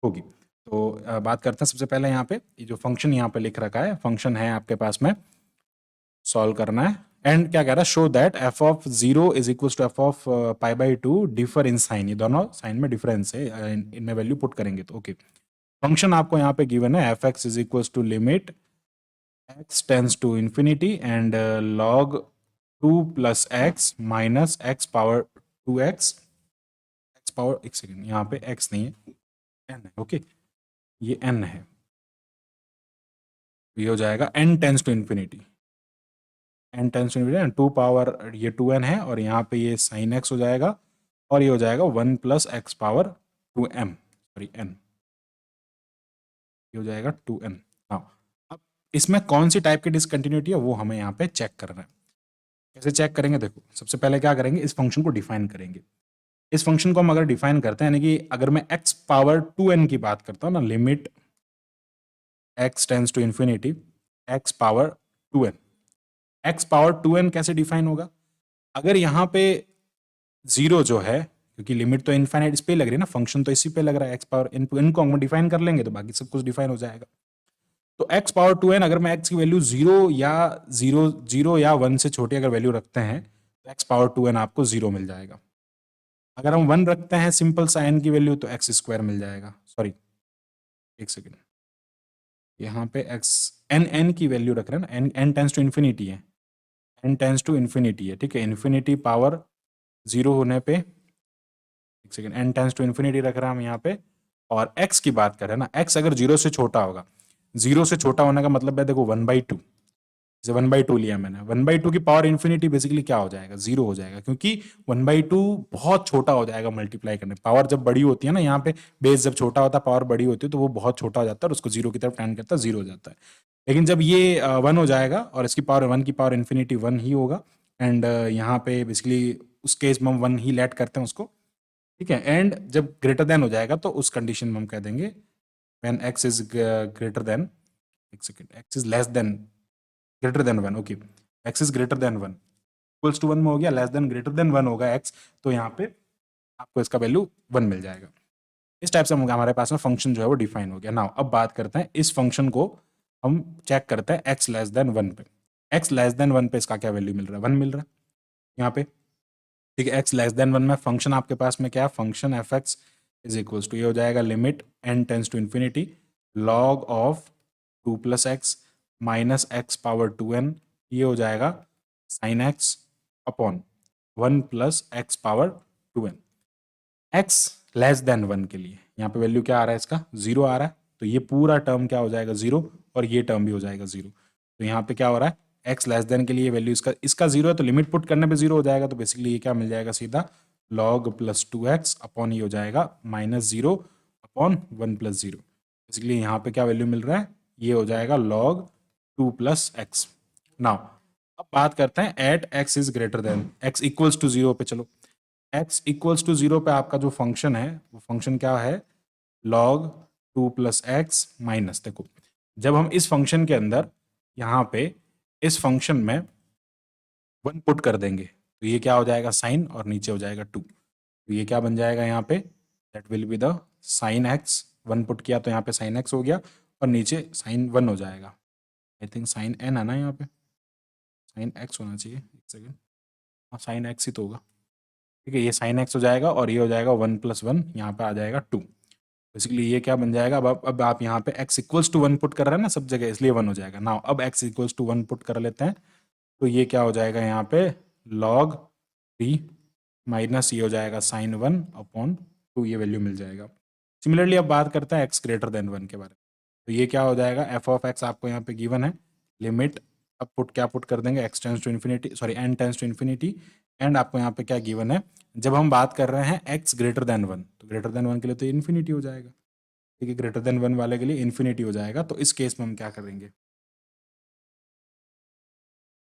होगी। तो बात करते हैं सबसे पहले यहाँ पे, ये जो फंक्शन यहाँ पे लिख रखा है, फंक्शन है आपके पास में, सॉल्व करना है। एंड क्या कह रहा है, show that f of 0 is equal to f of pi by 2 differ in sign. ये दोनों साइन में डिफरेंस है, इनमें वैल्यू पुट करेंगे। तो ओके, फंक्शन आपको यहाँ पे गिवन है, f x is equal to limit x tends to infinity and log 2 plus x minus x power 2x, x power, एक सेकेंड, यहाँ पे x नहीं है, n है, ओके, ये n है, ये हो जाएगा n tends to infinity, n tends to infinity, 2 power ये 2n है, और यहाँ पे ये साइन x हो जाएगा, और ये हो जाएगा 1 plus x power 2m, sorry n, ये हो जाएगा 2n। हाँ, अब इसमें कौन सी टाइप की डिसकंटिन्यूटी है वो हमें यहाँ पे चेक करना है। कैसे चेक करेंगे, देखो सबसे पहले क्या करेंगे, इस फंक्शन को डिफाइन करेंगे। इस फंक्शन को हम अगर डिफाइन करते हैं, यानी कि अगर मैं x पावर 2n की बात करता हूँ ना, limit x tends to infinity x power 2n, x power 2n कैसे डिफाइन होगा, अगर यहाँ पे जीरो जो है, क्योंकि लिमिट तो इनफाइनाइट इस पे लग रही है ना, फंक्शन तो इसी पे लग रहा है, x पावर इनको हम डिफाइन कर लेंगे तो बाकी सब कुछ डिफाइन हो जाएगा। तो x पावर 2n, अगर मैं x की वैल्यू जीरो या 1 से छोटी अगर वैल्यू रखते हैं तो x पावर 2n आपको जीरो मिल जाएगा। अगर हम 1 रखते हैं सिंपल सा n की वैल्यू तो x स्क्वायर मिल जाएगा, सॉरी एक सेकेंड, यहाँ पे x n की वैल्यू रख रहे हैं ना, n टेंस टू इन्फिनिटी है, n टेंस टू इन्फिनिटी है, ठीक है, इन्फिनिटी पावर जीरो होने पे, एक second, n tends to infinity रख रहे हैं हम यहाँ पे, और x की बात करें ना, x अगर जीरो से छोटा होगा, जीरो से छोटा होने का मतलब है, देखो 1/2, जैसे 1/2 लिया मैंने, 1/2 की पावर इन्फिनिटी बेसिकली क्या हो जाएगा, जीरो हो जाएगा, क्योंकि 1/2 बहुत छोटा हो जाएगा मल्टीप्लाई करने, पावर जब बड़ी होती है ना, यहाँ पे बेस जब छोटा होता है, पावर बड़ी होती है, तो वो बहुत छोटा हो जाता है और उसको जीरो की तरफ टेंड करता है, जीरो हो जाता है। लेकिन जब ये 1 हो जाएगा और इसकी पावर 1 की पावर इन्फिनिटी 1 ही होगा, एंड यहाँ पे बेसिकली उस केस में हम 1 ही लेट करते हैं उसको, ठीक है, एंड जब ग्रेटर देन हो जाएगा तो उस कंडीशन में हम कह देंगे when x is greater than, एक second, x is less than greater than 1, okay, x is greater than 1, equals to 1 में हो गया, लेस देन ग्रेटर देन 1 होगा x, तो यहाँ पे आपको इसका वैल्यू 1 मिल जाएगा। इस टाइप से हमारे पास में फंक्शन जो है वो डिफाइन हो गया। नाउ अब बात करते हैं इस फंक्शन को हम चेक करते हैं x लेस देन 1 पे, x लेस देन 1 पे इसका क्या वैल्यू मिल रहा है, 1 मिल रहा है यहाँ पे, ठीक है, x लेस देन 1 में फंक्शन आपके पास में क्या है, function F x is equals to, ये हो जाएगा limit n tends to infinity log of 2 plus x minus x power 2n, ये हो जाएगा sine x upon 1 plus x power 2n। x less than 1 के लिए यहाँ पे वैल्यू क्या आ रहा है, इसका जीरो आ रहा है, तो ये पूरा टर्म क्या हो जाएगा, जीरो, और ये टर्म भी हो जाएगा जीरो। तो यहाँ पे क्या हो रहा है, x लेस देन के लिए वैल्यू इसका जीरो है, तो लिमिट पुट करने पे जीरो हो जाएगा, तो बेसिकली ये क्या मिल जाएगा, सीधा log प्लस 2x अपॉन ये हो जाएगा minus zero upon 1 plus zero. Basically यहाँ पे क्या वैल्यू मिल रहा है, ये हो जाएगा log 2 प्लस एक्स। नाउ अब बात करते हैं at x is greater than, x equals to zero पे, चलो x इक्वल्स टू जीरो पे आपका जो फंक्शन है वो फंक्शन क्या है, log 2 प्लस एक्स माइनस, देखो जब हम इस फंक्शन के अंदर यहाँ पे इस फंक्शन में 1 पुट कर देंगे तो ये क्या हो जाएगा, साइन, और नीचे हो जाएगा 2, तो ये क्या बन जाएगा यहाँ पे, that will be the sine x, 1 put किया तो यहाँ पे साइन एक्स हो गया, और नीचे साइन 1 हो जाएगा, आई थिंक साइन n है ना, यहाँ पे साइन x होना चाहिए, एक सेकेंड, हाँ साइन x ही तो होगा, ठीक है, ये साइन x हो जाएगा, और ये हो जाएगा 1 प्लस 1, यहाँ पे आ जाएगा 2। बेसिकली ये क्या बन जाएगा, अब आप यहाँ पे x इक्वल्स टू 1 पुट कर रहे हैं ना सब जगह, इसलिए 1 हो जाएगा। नाउ अब x इक्वल्स टू 1 पुट कर लेते हैं, तो ये क्या हो जाएगा यहाँ पे, log 3 माइनस ये हो जाएगा साइन 1 अपॉन 2, ये वैल्यू मिल जाएगा। सिमिलरली अब बात करते हैं x ग्रेटर देन 1 के बारे में, तो ये क्या हो जाएगा, एफ ऑफ एक्स आपको यहाँ पे गिवन है, लिमिट अब क्या पुट कर देंगे, x tends to infinity, sorry n tends to infinity, and आपको यहाँ पे क्या गिवन है, जब हम बात कर रहे हैं x ग्रेटर देन 1, तो ग्रेटर देन 1 के लिए तो इन्फिनिटी हो जाएगा, ठीक है, ग्रेटर देन 1 वाले के लिए इन्फिनिटी हो जाएगा, तो इस केस में हम क्या करेंगे,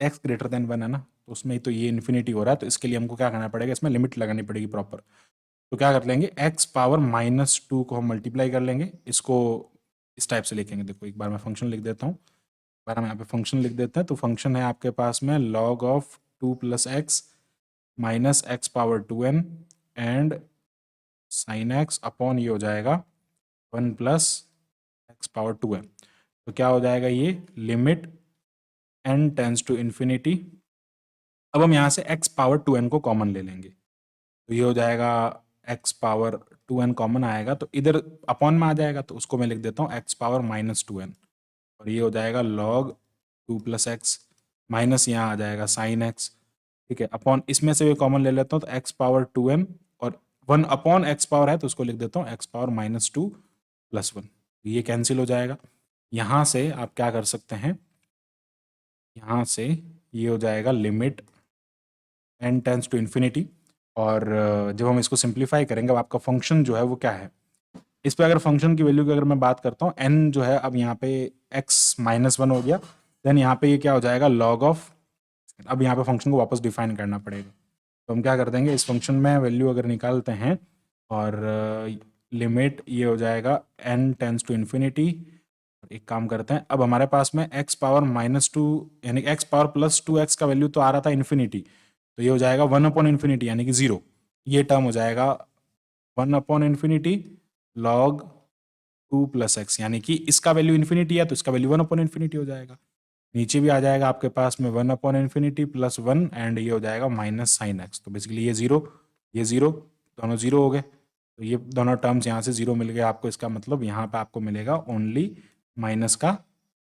x ग्रेटर देन 1 है ना, तो उसमें तो ये इन्फिनिटी हो रहा है, तो इसके लिए हमको क्या करना पड़ेगा, इसमें लिमिट लगानी पड़ेगी प्रॉपर। तो क्या कर लेंगे, x पावर -2 को हम मल्टीप्लाई कर लेंगे, इसको इस टाइप से लिखेंगे, देखो एक बार मैं फंक्शन लिख देता हूँ, एक बार हम यहाँ पे फंक्शन लिख देते हैं, तो फंक्शन है आपके पास में log of 2 plus x minus x power 2n and sign x upon ये हो जाएगा 1 प्लस एक्स पावर 2n। तो क्या हो जाएगा, ये limit n tends to infinity, अब हम यहाँ से x पावर 2n को कॉमन ले लेंगे, तो ये हो जाएगा x पावर 2n कॉमन आएगा, तो इधर अपॉन में आ जाएगा, तो उसको मैं लिख देता हूँ x पावर -2n, और ये हो जाएगा log 2 प्लस एक्स माइनस यहाँ आ जाएगा साइन एक्स, ठीक है, अपॉन इसमें से कॉमन ले लेता हूँ तो एक्स पावर 2m और 1 अपॉन एक्स पावर है तो उसको लिख देता हूँ एक्स पावर -2 + 1, ये कैंसिल हो जाएगा। यहाँ से आप क्या कर सकते हैं, यहाँ से ये हो जाएगा limit n tends to infinity, और जब हम इसको सिंप्लीफाई करेंगे अब आपका फंक्शन जो है वो क्या है, इस पे अगर फंक्शन की वैल्यू की अगर मैं बात करता हूँ n जो है अब यहाँ पे x -1 हो गया, देन यहाँ पे ये क्या हो जाएगा log ऑफ, अब यहाँ पे फंक्शन को वापस डिफाइन करना पड़ेगा। तो हम क्या कर देंगे, इस फंक्शन में वैल्यू अगर निकालते हैं और लिमिट ये हो जाएगा n टेंस टू इन्फिनिटी, एक काम करते हैं, अब हमारे पास में x पावर -2 यानी x पावर +2x का वैल्यू तो आ रहा था इन्फिनिटी, तो ये हो जाएगा 1/∞ यानी कि 0, ये टर्म हो जाएगा 1/∞ log 2 + x, यानी कि इसका वैल्यू इन्फिनिटी है तो इसका वैल्यू 1/∞ हो जाएगा। नीचे भी आ जाएगा आपके पास में 1/∞ + 1 एंड ये हो जाएगा -sin x, तो बेसिकली ये 0 दोनों 0 हो गए, तो ये दोनों टर्म्स यहाँ से 0 मिल गए आपको, इसका मतलब यहाँ पे आपको मिलेगा ओनली माइनस का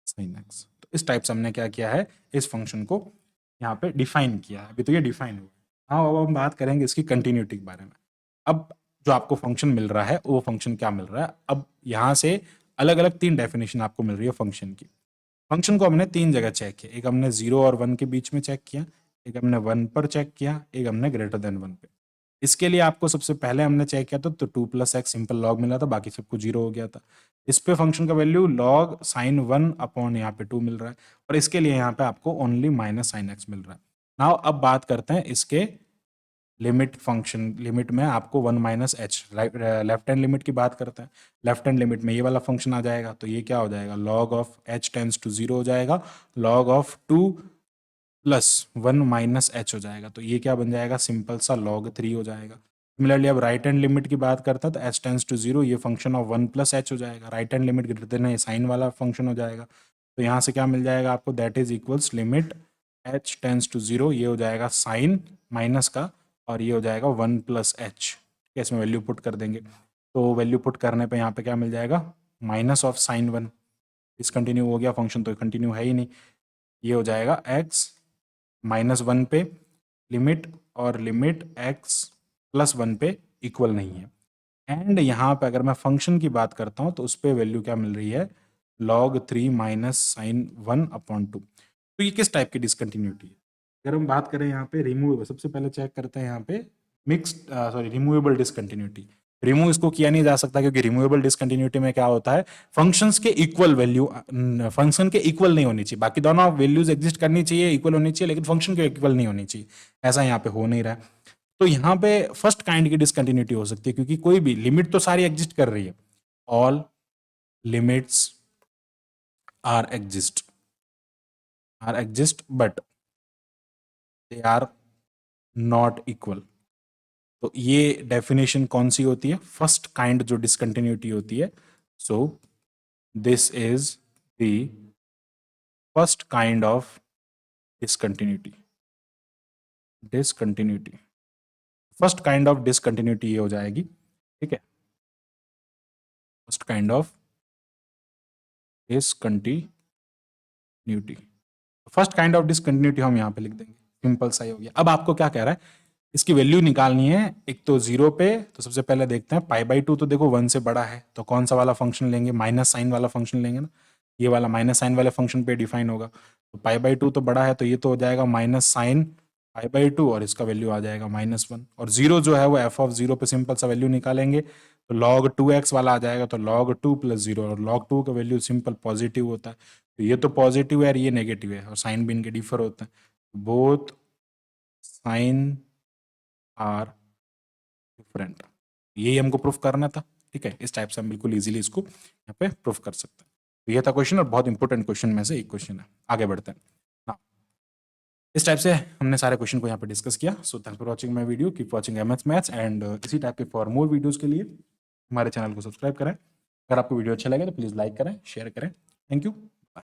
sin x। तो इस टाइप से हमने क्या किया है, इस फंक्शन को यहाँ पे डिफाइन किया है, अभी तो ये डिफाइन हुआ। हाँ, अब हम बात करेंगे इसकी कंटिन्यूटी के बारे में। अब जो आपको फंक्शन मिल रहा है वो फंक्शन क्या मिल रहा है, अब यहाँ से अलग अलग 3 डेफिनेशन आपको मिल रही है फंक्शन की। फंक्शन को हमने 3 जगह चेक किया, एक हमने 0 और 1 के बीच में चेक किया, एक हमने 1 पर चेक किया, एक हमने ग्रेटर देन 1 पे। इसके लिए आपको सबसे पहले हमने चेक किया था तो 2 + x सिंपल लॉग मिला था, बाकी सब कुछ 0 हो गया था। इस पे फंक्शन का वैल्यू log sin 1 अपॉन यहाँ पे 2 मिल रहा है, और इसके लिए यहाँ पे आपको ओनली -sin x मिल रहा है। नाउ अब बात करते हैं इसके लिमिट फंक्शन, लिमिट में आपको 1 - h, लेफ्ट हैंड लिमिट की बात करते हैं। लेफ्ट हैंड लिमिट में ये वाला फंक्शन आ जाएगा, तो ये क्या हो जाएगा, log of h tends to 0 हो जाएगा, log ऑफ 2 + 1 - h हो जाएगा, तो ये क्या बन जाएगा, सिंपल सा log 3 हो जाएगा। सिमिलरली अब राइट हैंड लिमिट की बात करते हैं तो h टेंस टू 0, ये फंक्शन ऑफ 1 + h हो जाएगा, right hand limit greater than sign वाला फंक्शन हो जाएगा। तो यहाँ से क्या मिल जाएगा आपको, that is equals limit h tends to 0, ये हो जाएगा साइन माइनस का, और ये हो जाएगा 1 + h, इसमें वैल्यू पुट कर देंगे, तो वैल्यू पुट करने पे यहाँ पे क्या मिल जाएगा, माइनस ऑफ साइन 1, डिसकंटिन्यू हो गया फंक्शन तो कंटिन्यू है ही नहीं, ये हो जाएगा x -1 पे लिमिट, और लिमिट x + 1 पे इक्वल नहीं है। एंड यहाँ पे अगर मैं फंक्शन की बात करता हूँ तो उस पर वैल्यू क्या मिल रही है, log 3 - sin 1/2। तो ये किस टाइप की डिसकंटिन्यूटी है, अगर हम बात करें यहाँ पे रिमूवेबल, सबसे पहले चेक करते हैं यहाँ पे रिमूवेबल डिसकंटिन्यूटी। रिमूव इसको किया नहीं जा सकता क्योंकि रिमूवेबल डिसकंटिन्यूटी में क्या होता है, फंक्शंस के इक्वल वैल्यू, फंक्शन के इक्वल नहीं होनी चाहिए, बाकी दोनों वैल्यूज एग्जिस्ट करनी चाहिए, इक्वल होनी चाहिए, लेकिन फंक्शन के इक्वल नहीं होनी चाहिए, ऐसा यहाँ पे हो नहीं रहा है। तो यहाँ पे फर्स्ट काइंड की डिसकंटिन्यूटी हो सकती है क्योंकि कोई भी लिमिट तो सारी एग्जिस्ट कर रही है, all limits are exist but they are not equal. तो ये डेफिनेशन कौन सी होती है, फर्स्ट काइंड जो डिसकंटिन्यूटी होती है। So this is the first kind of discontinuity. First kind of discontinuity ये हो जाएगी, ठीक है, first kind of discontinuity. First kind of discontinuity हम यहाँ पे लिख देंगे, सिंपल सा ही हो गया। अब आपको क्या कह रहा है, इसकी वैल्यू निकालनी है, एक तो 0 पे, तो सबसे पहले देखते हैं π/2 तो देखो 1 से बड़ा है, तो कौन सा वाला फंक्शन लेंगे, माइनस साइन वाला फंक्शन लेंगे ना, ये वाला माइनस साइन वाले फंक्शन पे डिफाइन होगा। तो π/2 तो बड़ा है, तो ये तो हो जाएगा -sin π/2 और इसका वैल्यू आ जाएगा -1, और 0 जो है वो f(0) पे सिंपल सा वैल्यू निकालेंगे, तो log 2x वाला आ जाएगा, तो log 2 + 0, और log 2 का वैल्यू सिंपल पॉजिटिव होता है, तो ये तो पॉजिटिव है और ये नेगेटिव है, और साइन भी इनके डिफर होते हैं, बोथ साइन आर डिफरेंट, यही हमको प्रूफ करना था, ठीक है। इस टाइप से हम बिल्कुल इजीली इसको यहाँ पे प्रूफ कर सकते हैं। तो ये था क्वेश्चन, और बहुत इंपॉर्टेंट क्वेश्चन में से एक क्वेश्चन है। आगे बढ़ते हैं। हाँ, इस टाइप से हमने सारे क्वेश्चन को यहाँ पे डिस्कस किया। So thanks for watching my video, keep watching MH maths, and इसी टाइप के फॉर मोर वीडियोस के लिए हमारे चैनल को सब्सक्राइब करें। अगर आपको वीडियो अच्छा लगे तो प्लीज़ लाइक करें, शेयर करें। Thank you.